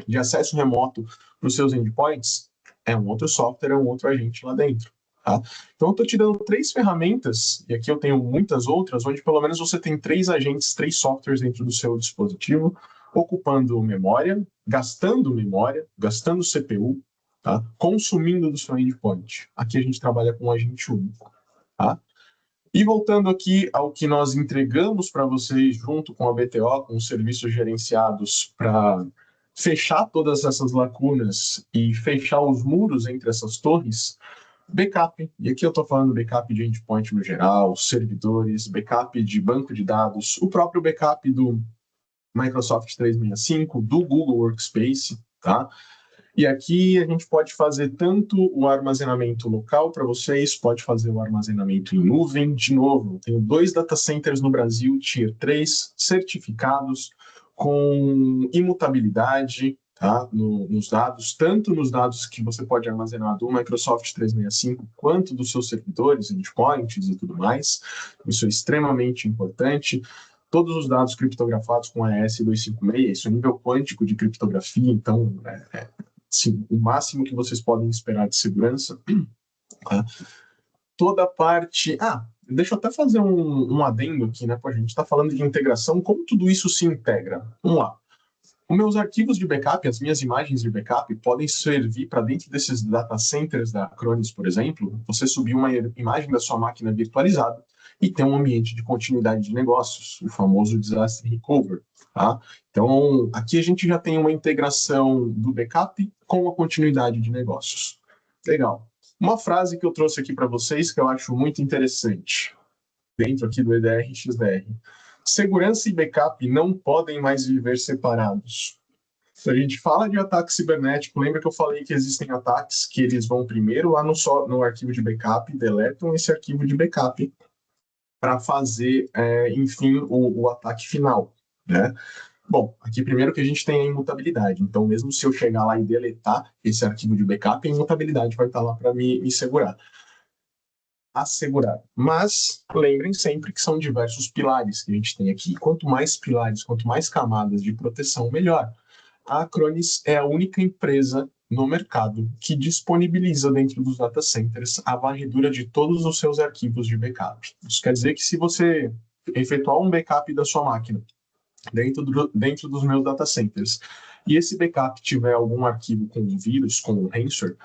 de acesso remoto para os seus endpoints, é um outro software, é um outro agente lá dentro. Tá? Então, eu estou te dando 3 ferramentas, e aqui eu tenho muitas outras, onde pelo menos você tem 3 agentes, 3 softwares dentro do seu dispositivo, ocupando memória, gastando CPU, tá? Consumindo do seu endpoint. Aqui a gente trabalha com um agente único. Tá? E voltando aqui ao que nós entregamos para vocês, junto com a BTO, com os serviços gerenciados para fechar todas essas lacunas e fechar os muros entre essas torres, backup, e aqui eu estou falando backup de endpoint no geral, servidores, backup de banco de dados, o próprio backup do Microsoft 365, do Google Workspace, tá? E aqui a gente pode fazer tanto o armazenamento local para vocês, pode fazer o armazenamento em nuvem. De novo, tenho 2 data centers no Brasil, Tier 3, certificados, com imutabilidade, tá? Nos dados, tanto nos dados que você pode armazenar do Microsoft 365, quanto dos seus servidores, endpoints e tudo mais. Isso é extremamente importante. Todos os dados criptografados com AES-256, isso é nível quântico de criptografia, então, sim, o máximo que vocês podem esperar de segurança. Tá? Toda a parte... deixa eu até fazer um adendo aqui, né? A gente está falando de integração, como tudo isso se integra? Vamos lá. Os meus arquivos de backup, as minhas imagens de backup, podem servir para dentro desses data centers da Acronis, por exemplo, você subir uma imagem da sua máquina virtualizada e ter um ambiente de continuidade de negócios, o famoso disaster recovery. Tá? Então, aqui a gente já tem uma integração do backup com a continuidade de negócios. Legal. Uma frase que eu trouxe aqui para vocês que eu acho muito interessante, dentro aqui do EDR XDR. Segurança e backup não podem mais viver separados. Se a gente fala de ataque cibernético, lembra que eu falei que existem ataques que eles vão primeiro lá no arquivo de backup, deletam esse arquivo de backup para fazer, enfim, o ataque final, né? Bom, aqui primeiro que a gente tem a imutabilidade. Então, mesmo se eu chegar lá e deletar esse arquivo de backup, a imutabilidade vai estar lá para me segurar. Assegurar. Mas lembrem sempre que são diversos pilares que a gente tem aqui. Quanto mais pilares, quanto mais camadas de proteção, melhor. A Acronis é a única empresa no mercado que disponibiliza dentro dos data centers a varredura de todos os seus arquivos de backup. Isso quer dizer que se você efetuar um backup da sua máquina dentro dos meus data centers e esse backup tiver algum arquivo com um vírus, com um ransomware,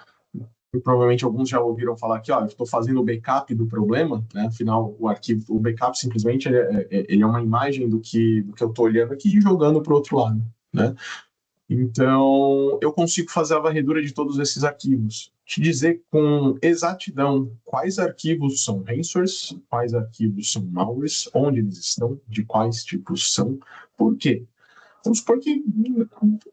e provavelmente alguns já ouviram falar que, eu estou fazendo o backup do problema, né? Afinal, o backup simplesmente ele é uma imagem do que eu estou olhando aqui e jogando para o outro lado, né? Então, eu consigo fazer a varredura de todos esses arquivos. Te dizer com exatidão quais arquivos são ransomwares, quais arquivos são malwares, onde eles estão, de quais tipos são, por quê? Vamos supor que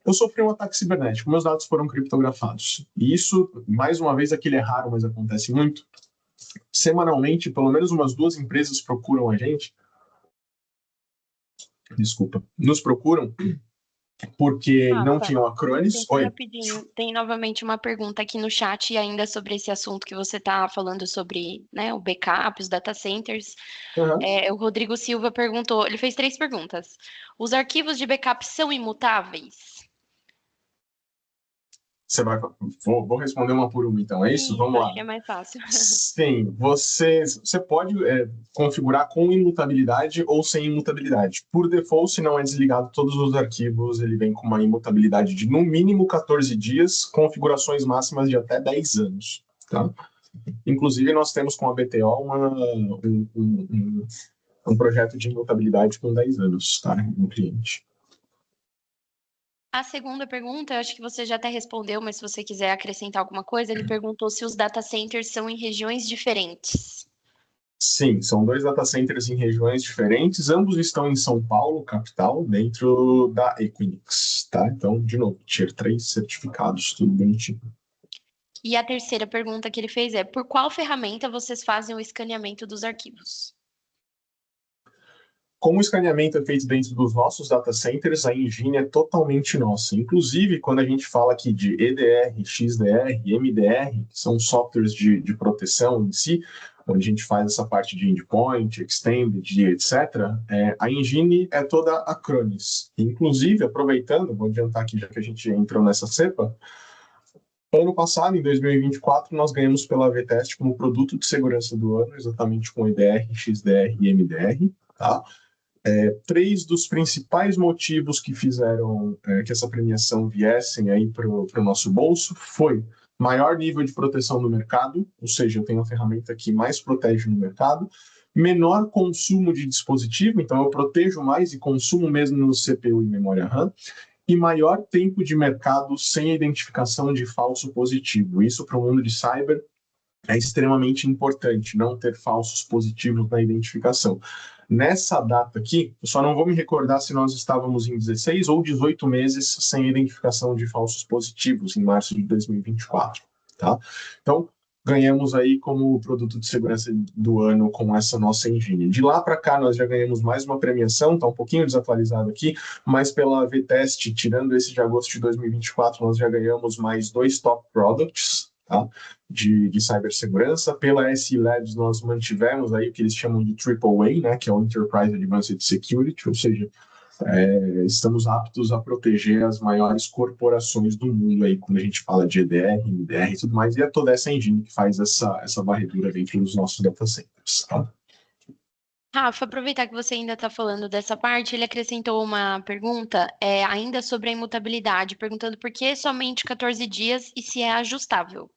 eu sofri um ataque cibernético, meus dados foram criptografados. E isso, mais uma vez, aquilo é raro, mas acontece muito. Semanalmente, pelo menos umas 2 empresas procuram a gente. Nos procuram porque não tinham Acronis. Oi. Rapidinho, tem novamente uma pergunta aqui no chat ainda sobre esse assunto que você está falando sobre, né, o backup, os data centers. O Rodrigo Silva perguntou, ele fez 3 perguntas. Os arquivos de backup são imutáveis? Vou responder uma por uma, então, é isso? Vamos lá. Acho que é mais fácil. Sim, você pode configurar com imutabilidade ou sem imutabilidade. Por default, se não é desligado todos os arquivos, ele vem com uma imutabilidade de no mínimo 14 dias, configurações máximas de até 10 anos. Tá? Inclusive, nós temos com a BTO um projeto de imutabilidade com 10 anos, tá? Um cliente. A segunda pergunta, eu acho que você já até respondeu, mas se você quiser acrescentar alguma coisa, ele perguntou se os data centers são em regiões diferentes. Sim, são 2 data centers em regiões diferentes, ambos estão em São Paulo, capital, dentro da Equinix, tá? Então, de novo, Tier 3 certificados, tudo bonitinho. E a terceira pergunta que ele fez é, por qual ferramenta vocês fazem o escaneamento dos arquivos? Como o escaneamento é feito dentro dos nossos data centers, a engine é totalmente nossa. Inclusive, quando a gente fala aqui de EDR, XDR, MDR, que são softwares de proteção em si, onde a gente faz essa parte de endpoint, extended, etc., a engine é toda Acronis. Inclusive, aproveitando, vou adiantar aqui já que a gente entrou nessa cepa, ano passado, em 2024, nós ganhamos pela AV-Test como produto de segurança do ano, exatamente com EDR, XDR e MDR, tá? 3 dos principais motivos que fizeram que essa premiação viessem aí para o nosso bolso foi maior nível de proteção no mercado, ou seja, eu tenho a ferramenta que mais protege no mercado, menor consumo de dispositivo, então eu protejo mais e consumo mesmo no CPU e memória RAM, e maior tempo de mercado sem identificação de falso positivo. Isso para o mundo de cyber é extremamente importante, não ter falsos positivos na identificação. Nessa data aqui, eu só não vou me recordar se nós estávamos em 16 ou 18 meses sem identificação de falsos positivos, em março de 2024, tá? Então, ganhamos aí como produto de segurança do ano com essa nossa engine. De lá para cá, nós já ganhamos mais uma premiação, está um pouquinho desatualizado aqui, mas pela V-Test, tirando esse de agosto de 2024, nós já ganhamos mais 2 top products, tá? de cibersegurança. Pela SE Labs, nós mantivemos aí o que eles chamam de AAA, né, que é o Enterprise Advanced Security, ou seja, estamos aptos a proteger as maiores corporações do mundo aí, quando a gente fala de EDR, MDR e tudo mais, e é toda essa engine que faz essa varredura dentro dos nossos data centers, tá? Rafa, aproveitar que você ainda está falando dessa parte, ele acrescentou uma pergunta ainda sobre a imutabilidade, perguntando por que somente 14 dias e se é ajustável.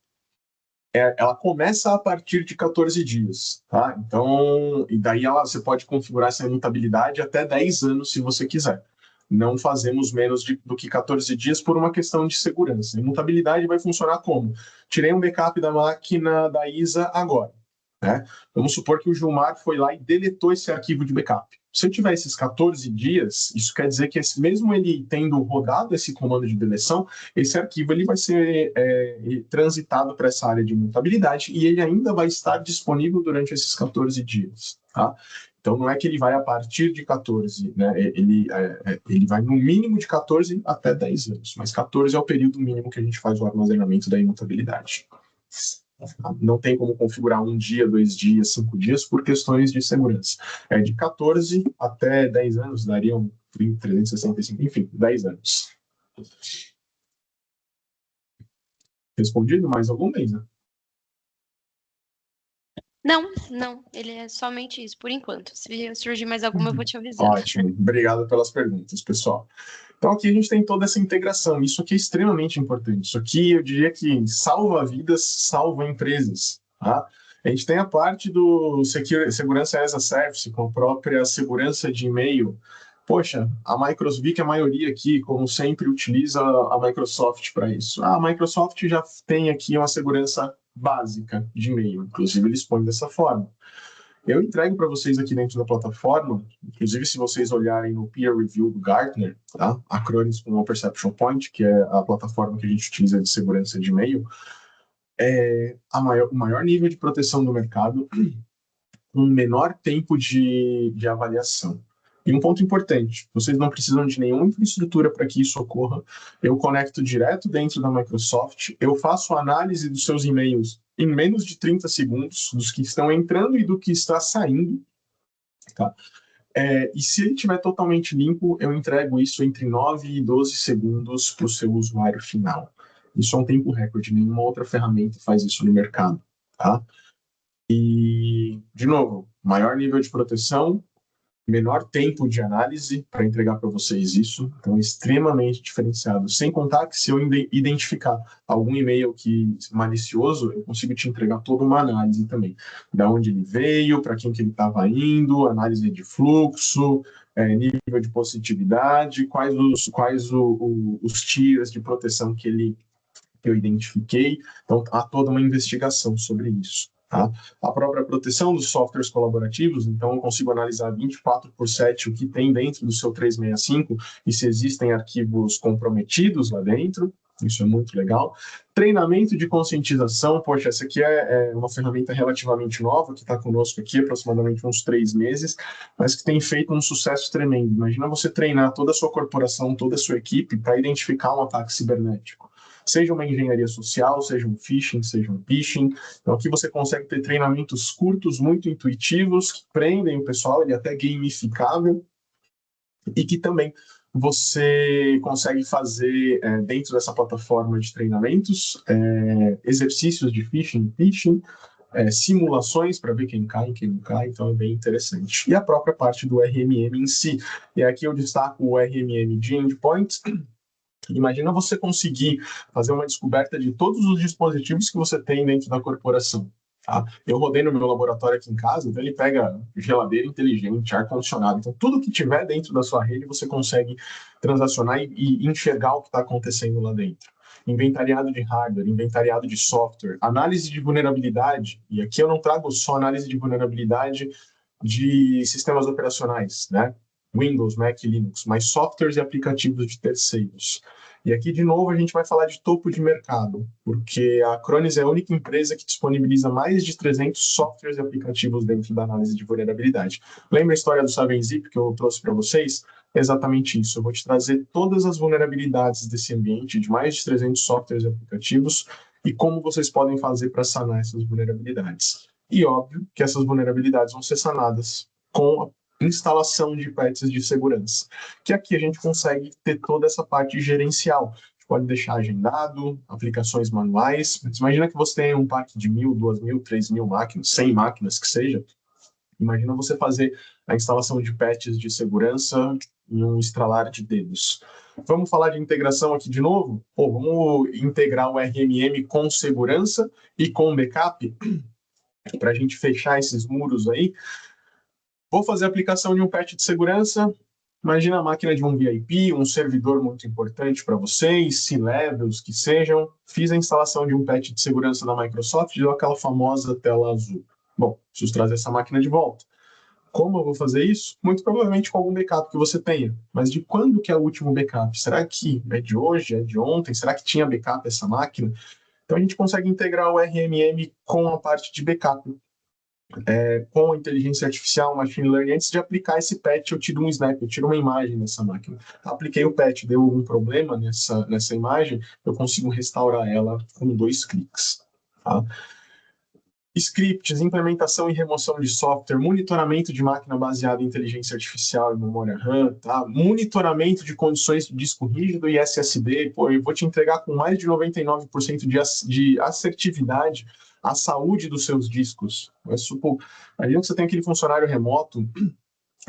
Ela começa a partir de 14 dias, tá? Então, e daí você pode configurar essa imutabilidade até 10 anos, se você quiser. Não fazemos menos do que 14 dias por uma questão de segurança. A imutabilidade vai funcionar como? Tirei um backup da máquina da ISA agora. né? Vamos supor que o Gilmar foi lá e deletou esse arquivo de backup. Se eu tiver esses 14 dias, isso quer dizer que mesmo ele tendo rodado esse comando de deleção, esse arquivo ele vai ser transitado para essa área de imutabilidade e ele ainda vai estar disponível durante esses 14 dias. Tá? Então, não é que ele vai a partir de 14, né? Ele vai no mínimo de 14 até 10 anos, mas 14 é o período mínimo que a gente faz o armazenamento da imutabilidade. Não tem como configurar 1 dia, 2 dias, 5 dias por questões de segurança. De 14 até 10 anos, dariam 365, enfim, 10 anos. Respondido? Mais algum, Leisa? Não, ele é somente isso, por enquanto. Se surgir mais alguma, eu vou te avisar. Ótimo, obrigado pelas perguntas, pessoal. Então aqui a gente tem toda essa integração, isso aqui é extremamente importante, isso aqui eu diria que salva vidas, salva empresas, tá? A gente tem a parte do segurança as a service, com a própria segurança de e-mail. Poxa, a Microsoft, a maioria aqui, como sempre, utiliza a Microsoft para isso. A Microsoft já tem aqui uma segurança básica de e-mail, inclusive eles põem dessa forma. Eu entrego para vocês aqui dentro da plataforma, inclusive se vocês olharem no peer review do Gartner, tá? Acronis com o Perception Point, que é a plataforma que a gente utiliza de segurança de e-mail, o maior nível de proteção do mercado, um menor tempo de avaliação. E um ponto importante, vocês não precisam de nenhuma infraestrutura para que isso ocorra. Eu conecto direto dentro da Microsoft, eu faço análise dos seus e-mails em menos de 30 segundos, dos que estão entrando e do que está saindo. Tá? E se ele estiver totalmente limpo, eu entrego isso entre 9 e 12 segundos para o seu usuário final. Isso é um tempo recorde, nenhuma outra ferramenta faz isso no mercado. Tá? E, de novo, maior nível de proteção, menor tempo de análise para entregar para vocês isso, então extremamente diferenciado. Sem contar que se eu identificar algum e-mail malicioso, eu consigo te entregar toda uma análise também, da onde ele veio, para quem que ele estava indo, análise de fluxo, nível de positividade, quais os tiers de proteção que eu identifiquei. Então, há toda uma investigação sobre isso. Tá? A própria proteção dos softwares colaborativos, então eu consigo analisar 24/7 o que tem dentro do seu 365 e se existem arquivos comprometidos lá dentro, isso é muito legal. Treinamento de conscientização, poxa, essa aqui é uma ferramenta relativamente nova, que está conosco aqui aproximadamente uns 3 meses, mas que tem feito um sucesso tremendo. Imagina você treinar toda a sua corporação, toda a sua equipe para identificar um ataque cibernético. Seja uma engenharia social, seja um phishing, seja um phishing. Então aqui você consegue ter treinamentos curtos, muito intuitivos, que prendem o pessoal, ele é até gamificável, e que também você consegue fazer dentro dessa plataforma de treinamentos, exercícios de phishing, simulações para ver quem cai e quem não cai, então é bem interessante. E a própria parte do RMM em si, e aqui eu destaco o RMM de endpoints. Imagina você conseguir fazer uma descoberta de todos os dispositivos que você tem dentro da corporação. Tá? Eu rodei no meu laboratório aqui em casa, então ele pega geladeira inteligente, ar-condicionado. Então, tudo que tiver dentro da sua rede, você consegue transacionar e enxergar o que está acontecendo lá dentro. Inventariado de hardware, inventariado de software, análise de vulnerabilidade. E aqui eu não trago só análise de vulnerabilidade de sistemas operacionais, né? Windows, Mac e Linux, mas softwares e aplicativos de terceiros. E aqui, de novo, a gente vai falar de topo de mercado, porque a Acronis é a única empresa que disponibiliza mais de 300 softwares e aplicativos dentro da análise de vulnerabilidade. Lembra a história do 7-Zip que eu trouxe para vocês? É exatamente isso. Eu vou te trazer todas as vulnerabilidades desse ambiente, de mais de 300 softwares e aplicativos, e como vocês podem fazer para sanar essas vulnerabilidades. E óbvio que essas vulnerabilidades vão ser sanadas com a instalação de patches de segurança, que aqui a gente consegue ter toda essa parte gerencial. A gente pode deixar agendado, aplicações manuais. Mas imagina que você tem um parque de 1.000, 2.000, 3.000 máquinas, 100 máquinas que seja. Imagina você fazer a instalação de patches de segurança em um estralar de dedos. Vamos falar de integração aqui de novo? Vamos integrar o RMM com segurança e com backup para a gente fechar esses muros aí. Vou fazer a aplicação de um patch de segurança. Imagina a máquina de um VIP, um servidor muito importante para vocês, C-levels que sejam. Fiz a instalação de um patch de segurança da Microsoft e deu aquela famosa tela azul. Bom, preciso trazer essa máquina de volta. Como eu vou fazer isso? Muito provavelmente com algum backup que você tenha. Mas de quando que é o último backup? Será que é de hoje? É de ontem? Será que tinha backup essa máquina? Então a gente consegue integrar o RMM com a parte de backup. Com a inteligência artificial, machine learning, antes de aplicar esse patch, eu tiro um snap, eu tiro uma imagem dessa máquina. Apliquei o patch, deu algum problema nessa imagem, eu consigo restaurar ela com 2 cliques. Tá? Scripts, implementação e remoção de software, monitoramento de máquina baseada em inteligência artificial e memória RAM, tá? Monitoramento de condições de disco rígido e SSD. Pô, eu vou te entregar com mais de 99% de assertividade a saúde dos seus discos. Imagina que você tem aquele funcionário remoto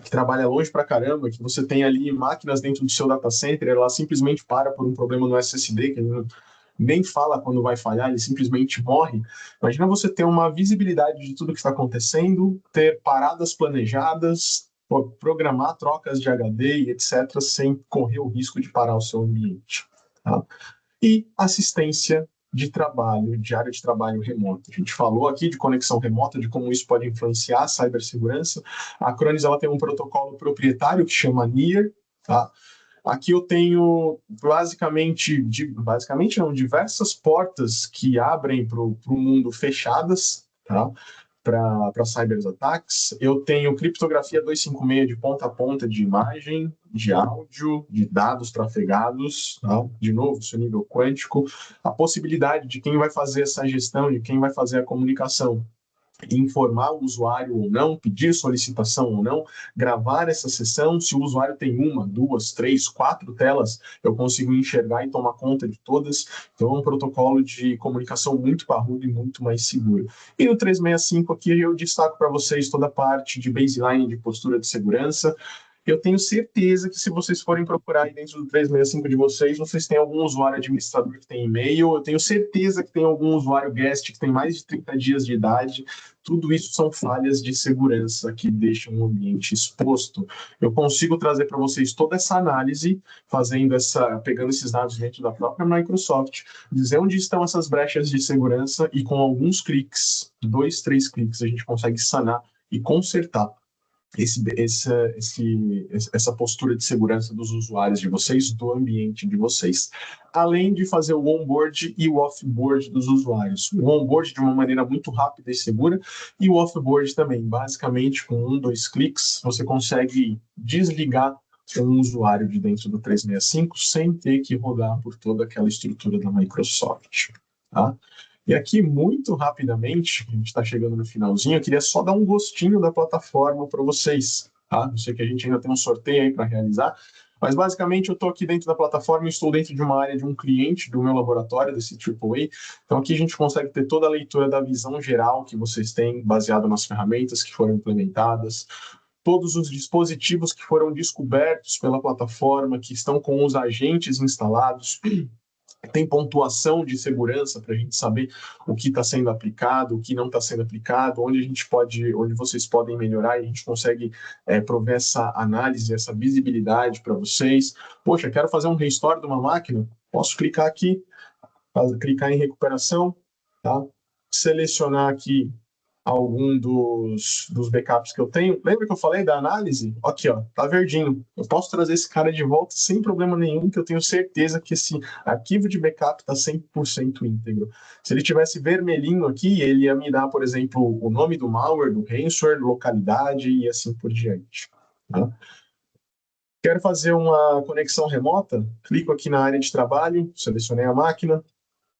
que trabalha longe pra caramba, que você tem ali máquinas dentro do seu data center, ela simplesmente para por um problema no SSD, que ele nem fala quando vai falhar, ele simplesmente morre. Imagina você ter uma visibilidade de tudo que está acontecendo, ter paradas planejadas, programar trocas de HD e etc., sem correr o risco de parar o seu ambiente. Tá? E assistência de trabalho, de área de trabalho remota. A gente falou aqui de conexão remota, de como isso pode influenciar a cibersegurança. A Acronis ela tem um protocolo proprietário que chama NIR, tá? Aqui eu tenho basicamente não, diversas portas que abrem para o mundo fechadas, tá? Para cyberataques. Eu tenho criptografia 256 de ponta a ponta de imagem, de áudio, de dados trafegados, tá? De novo, seu nível quântico. A possibilidade de quem vai fazer essa gestão, de quem vai fazer a comunicação, informar o usuário ou não, pedir solicitação ou não, gravar essa sessão. Se o usuário tem 1, 2, 3, 4 telas, eu consigo enxergar e tomar conta de todas. Então é um protocolo de comunicação muito parrudo e muito mais seguro. E no 365 aqui eu destaco para vocês toda a parte de baseline de postura de segurança. Eu tenho certeza que se vocês forem procurar aí dentro do 365 de vocês têm algum usuário administrador que tem e-mail, eu tenho certeza que tem algum usuário guest que tem mais de 30 dias de idade. Tudo isso são falhas de segurança que deixam o ambiente exposto. Eu consigo trazer para vocês toda essa análise, pegando esses dados dentro da própria Microsoft, dizer onde estão essas brechas de segurança e com alguns cliques, 2, 3 cliques, a gente consegue sanar e consertar essa postura de segurança dos usuários de vocês, do ambiente de vocês, além de fazer o onboard e o offboard dos usuários. O onboard de uma maneira muito rápida e segura, e o offboard também, basicamente com 1, 2 cliques, você consegue desligar um usuário de dentro do 365 sem ter que rodar por toda aquela estrutura da Microsoft. Tá? E aqui, muito rapidamente, a gente está chegando no finalzinho, eu queria só dar um gostinho da plataforma para vocês. Tá? Eu sei que a gente ainda tem um sorteio aí para realizar, mas basicamente eu estou aqui dentro da plataforma e estou dentro de uma área de um cliente do meu laboratório, desse AAA. Então aqui a gente consegue ter toda a leitura da visão geral que vocês têm, baseado nas ferramentas que foram implementadas, todos os dispositivos que foram descobertos pela plataforma, que estão com os agentes instalados. Tem pontuação de segurança para a gente saber o que está sendo aplicado, o que não está sendo aplicado, onde vocês podem melhorar, e a gente consegue prover essa análise, essa visibilidade para vocês. Poxa, quero fazer um restore de uma máquina? Posso clicar aqui, clicar em recuperação, tá? Selecionar aqui algum dos backups que eu tenho. Lembra que eu falei da análise? Aqui, ó, tá verdinho. Eu posso trazer esse cara de volta sem problema nenhum, que eu tenho certeza que esse arquivo de backup está 100% íntegro. Se ele tivesse vermelhinho aqui, ele ia me dar, por exemplo, o nome do malware, do ransomware, localidade e assim por diante. Tá? Quero fazer uma conexão remota? Clico aqui na área de trabalho, selecionei a máquina,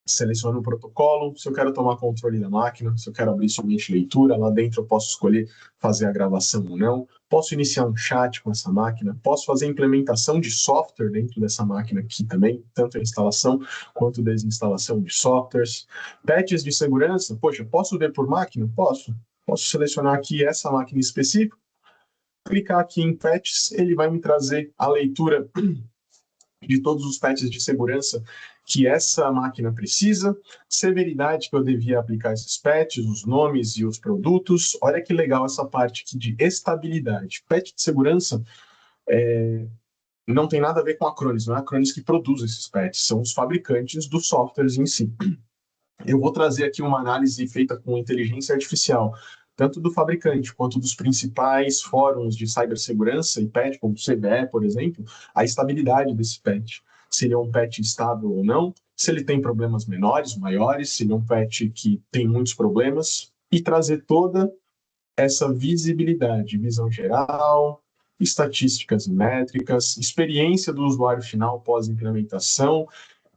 seleciono o protocolo, se eu quero tomar controle da máquina, se eu quero abrir somente leitura, lá dentro eu posso escolher fazer a gravação ou não, posso iniciar um chat com essa máquina, posso fazer implementação de software dentro dessa máquina aqui também, tanto a instalação quanto a desinstalação de softwares. Patches de segurança, poxa, posso ver por máquina? Posso. Posso selecionar aqui essa máquina específica, clicar aqui em patches, ele vai me trazer a leitura de todos os patches de segurança que essa máquina precisa, severidade que eu devia aplicar esses patches, os nomes e os produtos. Olha que legal essa parte aqui de estabilidade. Patch de segurança não tem nada a ver com a Acronis, não é a Acronis que produz esses patches, são os fabricantes dos softwares em si. Eu vou trazer aqui uma análise feita com inteligência artificial tanto do fabricante quanto dos principais fóruns de cibersegurança e patch, como o CVE, por exemplo, a estabilidade desse patch. Se ele é um patch estável ou não, se ele tem problemas menores, maiores, se ele é um patch que tem muitos problemas, e trazer toda essa visibilidade, visão geral, estatísticas e métricas, experiência do usuário final pós-implementação,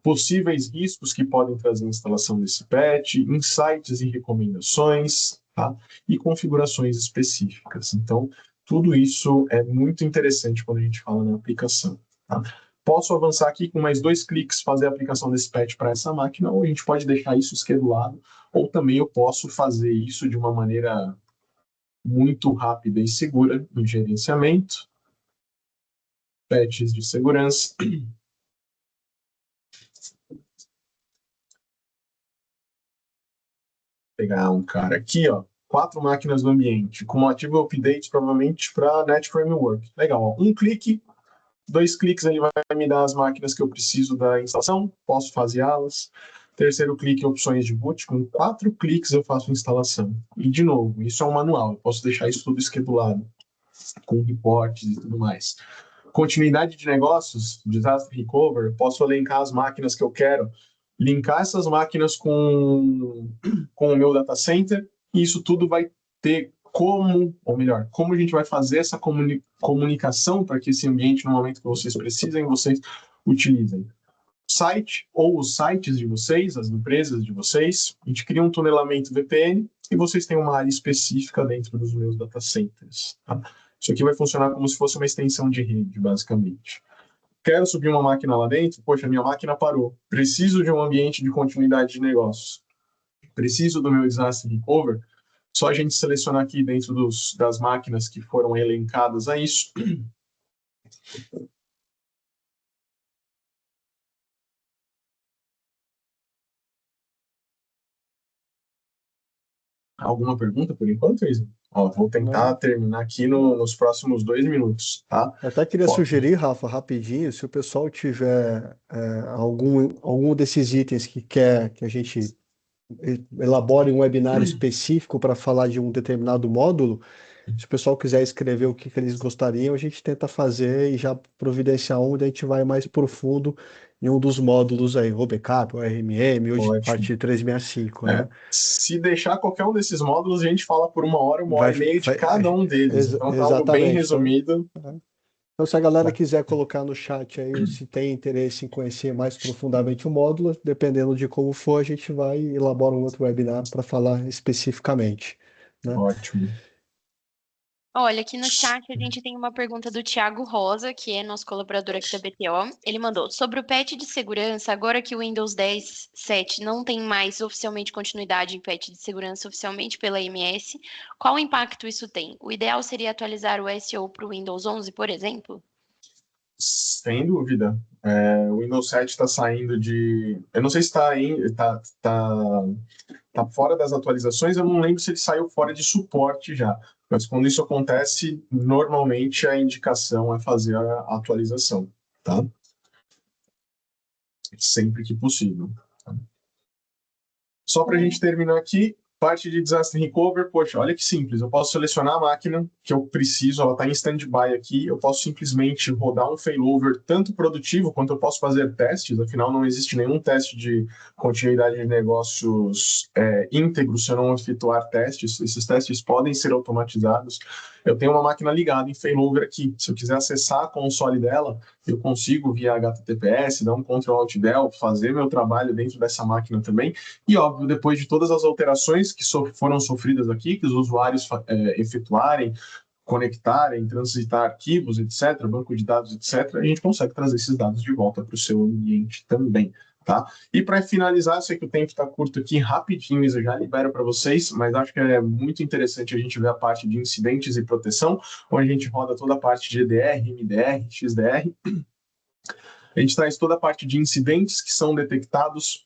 possíveis riscos que podem trazer a instalação desse patch, insights e recomendações, tá? E configurações específicas. Então, tudo isso é muito interessante quando a gente fala na aplicação. Tá? Posso avançar aqui com mais 2 cliques, fazer a aplicação desse patch para essa máquina, ou a gente pode deixar isso schedulado, ou também eu posso fazer isso de uma maneira muito rápida e segura no gerenciamento, patches de segurança. Pegar um cara aqui, ó, 4 máquinas no ambiente, com ativo update provavelmente para Net Framework. Legal, ó, 1 clique, 2 cliques ele vai me dar as máquinas que eu preciso da instalação, posso faseá-las. Terceiro clique, opções de boot, com 4 cliques eu faço a instalação. E de novo, isso é um manual, eu posso deixar isso tudo schedulado, com reportes e tudo mais. Continuidade de negócios, disaster recovery, posso elencar as máquinas que eu quero, linkar essas máquinas com o meu data center, e isso tudo vai ter como, ou melhor, como a gente vai fazer essa comunicação para que esse ambiente, no momento que vocês precisem, vocês utilizem. Site ou os sites de vocês, as empresas de vocês, a gente cria um tunelamento VPN e vocês têm uma área específica dentro dos meus data centers. Tá? Isso aqui vai funcionar como se fosse uma extensão de rede, basicamente. Quero subir uma máquina lá dentro, poxa, minha máquina parou. Preciso de um ambiente de continuidade de negócios. Preciso do meu disaster recover. Só a gente selecionar aqui dentro das máquinas que foram elencadas a isso. Alguma pergunta por enquanto, Isa? Ó, vou tentar terminar aqui nos próximos 2 minutos, tá? Eu até queria sugerir, Rafa, rapidinho, se o pessoal tiver algum desses itens que quer que a gente elabore um webinar específico para falar de um determinado módulo, se o pessoal quiser escrever o que eles gostariam, a gente tenta fazer e já providenciar onde a gente vai mais profundo em um dos módulos aí, o backup, o RMM, hoje Ótimo. parte de 365, né? Se deixar qualquer um desses módulos, a gente fala por 1 hora, 1 hora e meia de cada um deles. Então tá algo bem resumido. Então, se a galera quiser colocar no chat aí, se tem interesse em conhecer mais profundamente o módulo, dependendo de como for, a gente vai e elabora um outro webinar para falar especificamente, né? Ótimo. Olha, aqui no chat a gente tem uma pergunta do Thiago Rosa, que é nosso colaborador aqui da BTO. Ele mandou: sobre o patch de segurança, agora que o Windows 10 7 não tem mais oficialmente continuidade em patch de segurança oficialmente pela AMS, qual impacto isso tem? O ideal seria atualizar o SEO para o Windows 11, por exemplo? Sem dúvida. O Windows 7 está saindo de... Eu não sei se tá fora das atualizações, eu não lembro se ele saiu fora de suporte já. Mas quando isso acontece, normalmente a indicação é fazer a atualização, tá? Sempre que possível. Tá? Só para a gente terminar aqui, parte de Disaster Recover, poxa, olha que simples, eu posso selecionar a máquina que eu preciso, ela está em stand-by aqui, eu posso simplesmente rodar um failover tanto produtivo quanto eu posso fazer testes, afinal não existe nenhum teste de continuidade de negócios íntegro se eu não efetuar testes, esses testes podem ser automatizados. Eu tenho uma máquina ligada em failover aqui, se eu quiser acessar a console dela, eu consigo via HTTPS, dar um Ctrl-Alt-Del, fazer meu trabalho dentro dessa máquina também, e óbvio, depois de todas as alterações que foram sofridas aqui, que os usuários efetuarem, conectarem, transitar arquivos, etc., banco de dados, etc., a gente consegue trazer esses dados de volta para o seu ambiente também. Tá? E para finalizar, eu sei que o tempo está curto aqui, rapidinho, eu já libero para vocês, mas acho que é muito interessante a gente ver a parte de incidentes e proteção, onde a gente roda toda a parte de EDR, MDR, XDR. A gente traz toda a parte de incidentes que são detectados,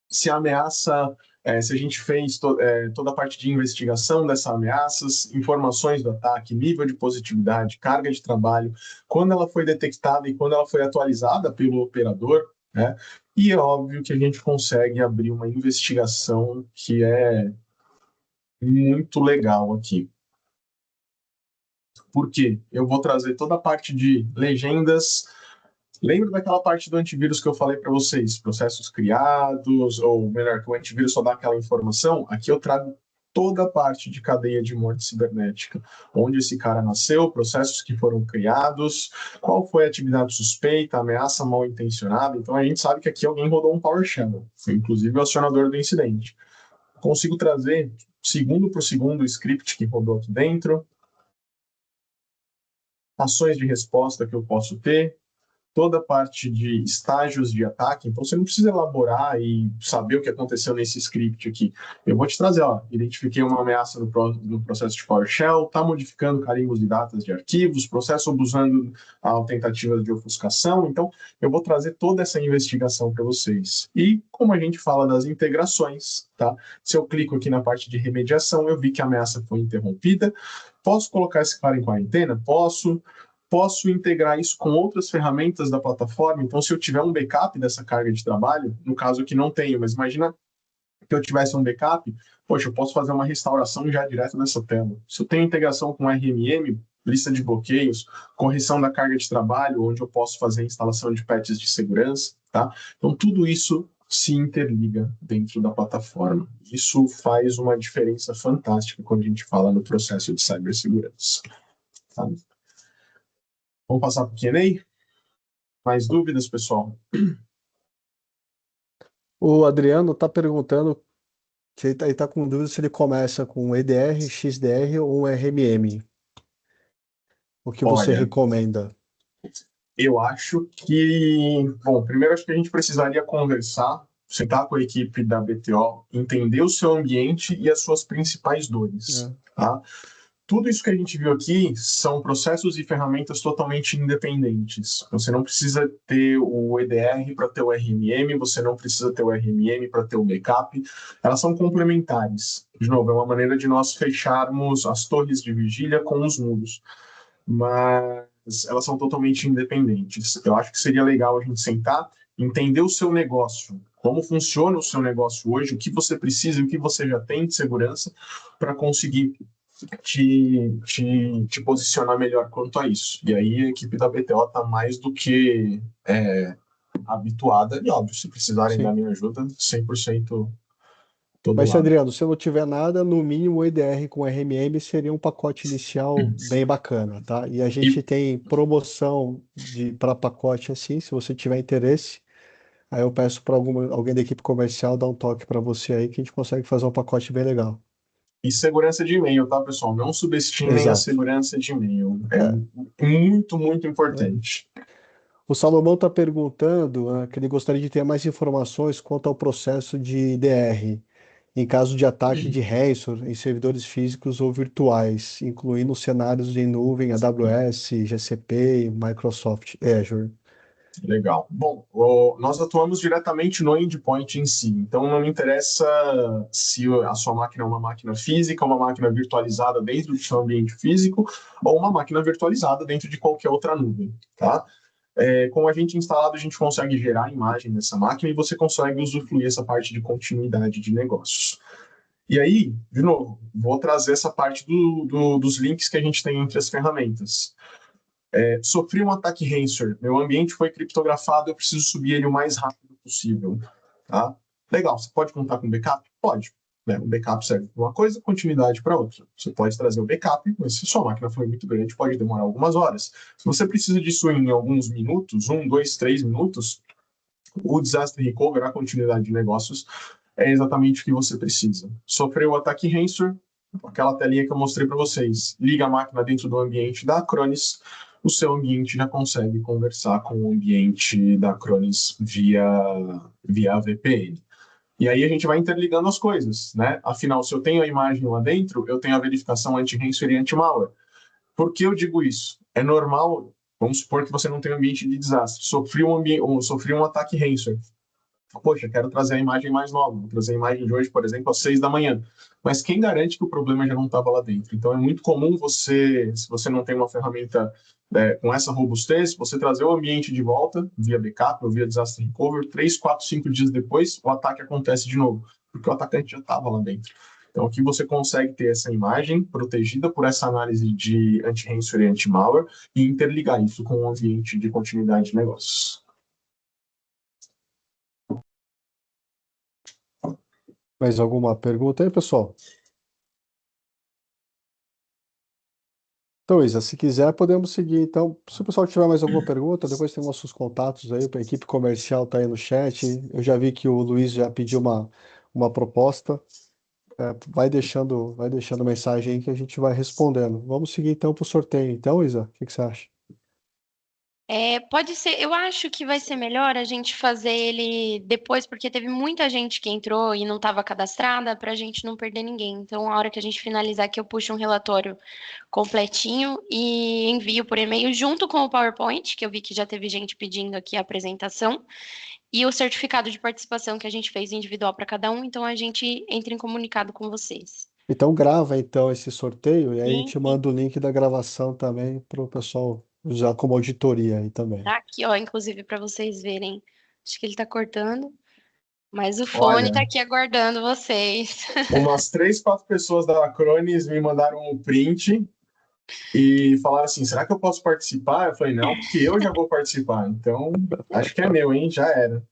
se a ameaça, se a gente fez toda a parte de investigação dessas ameaças, informações do ataque, nível de positividade, carga de trabalho, quando ela foi detectada e quando ela foi atualizada pelo operador, né? E é óbvio que a gente consegue abrir uma investigação que é muito legal aqui. Por quê? Eu vou trazer toda a parte de legendas. Lembra daquela parte do antivírus que eu falei para vocês? Processos criados, ou melhor, que o antivírus só dá aquela informação? Aqui eu trago toda a parte de cadeia de morte cibernética. Onde esse cara nasceu, processos que foram criados, qual foi a atividade suspeita, ameaça mal intencionada. Então a gente sabe que aqui alguém rodou um PowerShell, foi inclusive o acionador do incidente. Consigo trazer segundo por segundo o script que rodou aqui dentro, ações de resposta que eu posso ter, toda a parte de estágios de ataque, então você não precisa elaborar e saber o que aconteceu nesse script aqui. Eu vou te trazer, ó, identifiquei uma ameaça no processo de PowerShell, está modificando carimbos de datas de arquivos, processo abusando a tentativa de ofuscação, então eu vou trazer toda essa investigação para vocês. E como a gente fala das integrações, tá? Se eu clico aqui na parte de remediação, eu vi que a ameaça foi interrompida. Posso colocar esse cara em quarentena? Posso integrar isso com outras ferramentas da plataforma. Então, se eu tiver um backup dessa carga de trabalho, no caso aqui não tenho, mas imagina que eu tivesse um backup, poxa, eu posso fazer uma restauração já direto nessa tela. Se eu tenho integração com RMM, lista de bloqueios, correção da carga de trabalho, onde eu posso fazer instalação de patches de segurança, tá? Então, tudo isso se interliga dentro da plataforma. Isso faz uma diferença fantástica quando a gente fala no processo de cibersegurança. Tá? Vamos passar para o Q&A? Mais dúvidas, pessoal? O Adriano está perguntando que ele tá com dúvida se ele começa com EDR, XDR ou um RMM. O que você Olha, recomenda? eu acho que... Bom, primeiro acho que a gente precisaria conversar, sentar com a equipe da BTO, entender o seu ambiente e as suas principais dores, tá? Tudo isso que a gente viu aqui são processos e ferramentas totalmente independentes. Você não precisa ter o EDR para ter o RMM, você não precisa ter o RMM para ter o backup. Elas são complementares. De novo, é uma maneira de nós fecharmos as torres de vigília com os muros. Mas elas são totalmente independentes. Eu acho que seria legal a gente sentar, entender o seu negócio, como funciona o seu negócio hoje, o que você precisa e o que você já tem de segurança para conseguir te posicionar melhor quanto a isso. E aí a equipe da BTO está mais do que habituada, e óbvio, se precisarem Sim. da minha ajuda, 100% todo Mas, lado. Adriano, se eu não tiver nada, no mínimo o EDR com RMM seria um pacote inicial bem bacana, tá? E a E, gente tem promoção para pacote assim, se você tiver interesse, aí eu peço para alguém da equipe comercial dar um toque para você aí que a gente consegue fazer um pacote bem legal. e segurança de e-mail, tá, pessoal? Não subestimem a Exato. segurança de e-mail. É, É muito, muito é. importante. O Salomão está perguntando, que ele gostaria de ter mais informações quanto ao processo de DR, em caso de ataque de ransomware em servidores físicos ou virtuais, incluindo cenários em nuvem, AWS, GCP e Microsoft Azure. Legal. Bom, nós atuamos diretamente no endpoint em si, então não me interessa se a sua máquina é uma máquina física, uma máquina virtualizada dentro do seu ambiente físico ou uma máquina virtualizada dentro de qualquer outra nuvem, tá? Com a gente instalado, a gente consegue gerar a imagem dessa máquina e você consegue usufruir essa parte de continuidade de negócios. E aí, de novo, vou trazer essa parte dos links que a gente tem entre as ferramentas. Sofri um ataque ransomware, meu ambiente foi criptografado, eu preciso subir ele o mais rápido possível. Tá? Legal, você pode contar com backup? Pode. Né? O backup serve para uma coisa, continuidade para outra. Você pode trazer o backup, mas se sua máquina for muito grande, pode demorar algumas horas. Se você precisa disso em alguns minutos, 1, 2, 3 minutos, o disaster recovery, a continuidade de negócios, é exatamente o que você precisa. Sofreu o ataque ransomware, aquela telinha que eu mostrei para vocês, liga a máquina dentro do ambiente da Acronis, o seu ambiente já consegue conversar com o ambiente da Acronis via VPN. E aí a gente vai interligando as coisas, né? Afinal, se eu tenho a imagem lá dentro, eu tenho a verificação anti-ransomware e anti-malware. Por que eu digo isso? É normal, vamos supor que você não tem um ambiente de desastre, sofri um ataque ransomware. Poxa, quero trazer a imagem mais nova, vou trazer a imagem de hoje, por exemplo, às 6 da manhã. Mas quem garante que o problema já não estava lá dentro? Então é muito comum você, se você não tem uma ferramenta com essa robustez, você trazer o ambiente de volta, via backup ou via disaster recovery, 3, 4, 5 dias depois, o ataque acontece de novo, porque o atacante já estava lá dentro. Então, aqui você consegue ter essa imagem protegida por essa análise de anti-ransomware e anti-malware e interligar isso com o ambiente de continuidade de negócios. Mais alguma pergunta aí, pessoal? Então, Isa, se quiser, podemos seguir. Então, se o pessoal tiver mais alguma pergunta, depois tem nossos contatos aí, a equipe comercial está aí no chat. Eu já vi que o Luiz já pediu uma proposta. Vai deixando mensagem aí que a gente vai respondendo. Vamos seguir então para o sorteio. Então, Isa, o que você acha? Pode ser, eu acho que vai ser melhor a gente fazer ele depois, porque teve muita gente que entrou e não estava cadastrada, para a gente não perder ninguém. Então, a hora que a gente finalizar aqui, eu puxo um relatório completinho e envio por e-mail junto com o PowerPoint, que eu vi que já teve gente pedindo aqui a apresentação, e o certificado de participação que a gente fez individual para cada um. Então, a gente entra em comunicado com vocês. Então, grava então esse sorteio e aí a Sim, gente sim. manda o link da gravação também para o pessoal usar como auditoria aí também. Tá aqui, ó, inclusive para vocês verem. Acho que ele está cortando. Mas o fone Olha, tá aqui aguardando vocês. umas 3, 4 pessoas da Acronis me mandaram um print e falaram assim, será que eu posso participar? Eu falei, não, porque eu já vou participar. Então, acho que é meu, hein? Já era.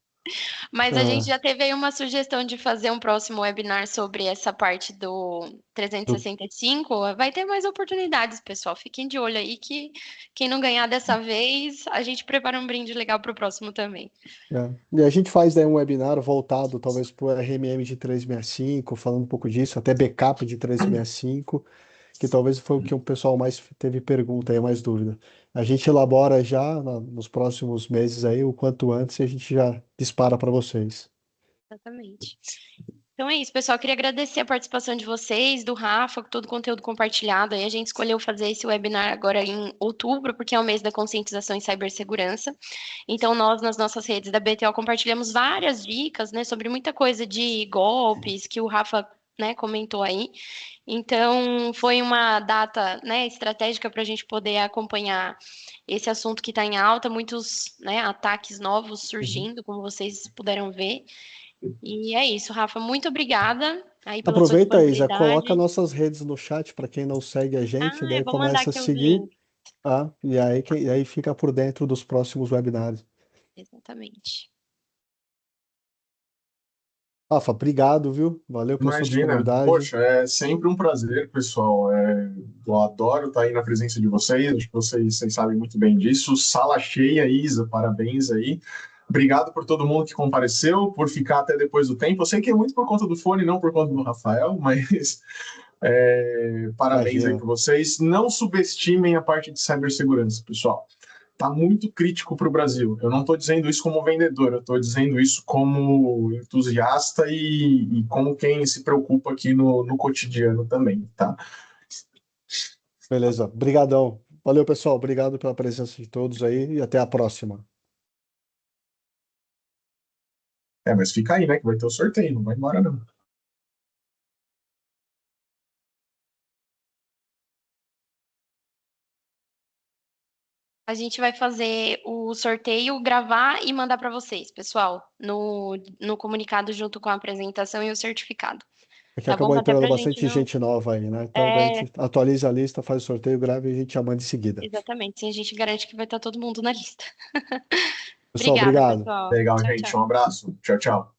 Mas a gente Ah, já teve aí uma sugestão de fazer um próximo webinar sobre essa parte do do- 365. Vai ter mais oportunidades, pessoal. Fiquem de olho aí que quem não ganhar dessa vez, a gente prepara um brinde legal para o próximo também. E a gente faz daí um webinar voltado talvez para o RMM de 365, falando um pouco disso, até backup de 365, que talvez foi o que o pessoal mais teve pergunta aí, mais dúvida. A gente elabora já nos próximos meses aí, o quanto antes, e a gente já dispara para vocês. Exatamente. Então é isso, pessoal. Queria agradecer a participação de vocês, do Rafa, com todo o conteúdo compartilhado. Aí a gente escolheu fazer esse webinar agora em outubro, porque é o mês da conscientização em cibersegurança. Então, nós, nas nossas redes da BTO, compartilhamos várias dicas, né, sobre muita coisa de golpes que o Rafa, né, comentou aí. Então, foi uma data, né, estratégica para a gente poder acompanhar esse assunto que está em alta, muitos, né, ataques novos Uhum. surgindo, como vocês puderam ver. E é isso, Rafa, muito obrigada aí pela sua Aproveita aí, já coloca disponibilidade. nossas redes no chat para quem não segue a gente, Ah, eu daí vou mandar começa a aqui os seguir, links. tá? E aí fica por dentro dos próximos webinários. Exatamente. Rafa, obrigado, viu? Valeu pela sua Imagina, disponibilidade. poxa, é sempre um prazer, pessoal. Eu adoro estar aí na presença de vocês, acho que vocês sabem muito bem disso. Sala cheia, Isa, parabéns aí. Obrigado por todo mundo que compareceu, por ficar até depois do tempo. Eu sei que é muito por conta do fone, não por conta do Rafael, mas parabéns aí Imagina. por vocês. Não subestimem a parte de cibersegurança, pessoal. Está muito crítico para o Brasil. Eu não estou dizendo isso como vendedor, eu estou dizendo isso como entusiasta e como quem se preocupa aqui no cotidiano também, tá? Beleza. Obrigadão. Valeu, pessoal. Obrigado pela presença de todos aí e até a próxima. Mas fica aí, né? Que vai ter o sorteio, não vai embora, não. A gente vai fazer o sorteio, gravar e mandar para vocês, pessoal, no comunicado junto com a apresentação e o certificado. É que Tá bom? acabou Até entrando pra gente bastante não. gente nova aí, né? Então daí a É, gente atualiza a lista, faz o sorteio, grava e a gente já manda em seguida. exatamente. Sim, a gente garante que vai estar todo mundo na lista. Pessoal, Obrigada, obrigado. pessoal. Legal, Tchau, gente. tchau. Um abraço. Tchau, tchau.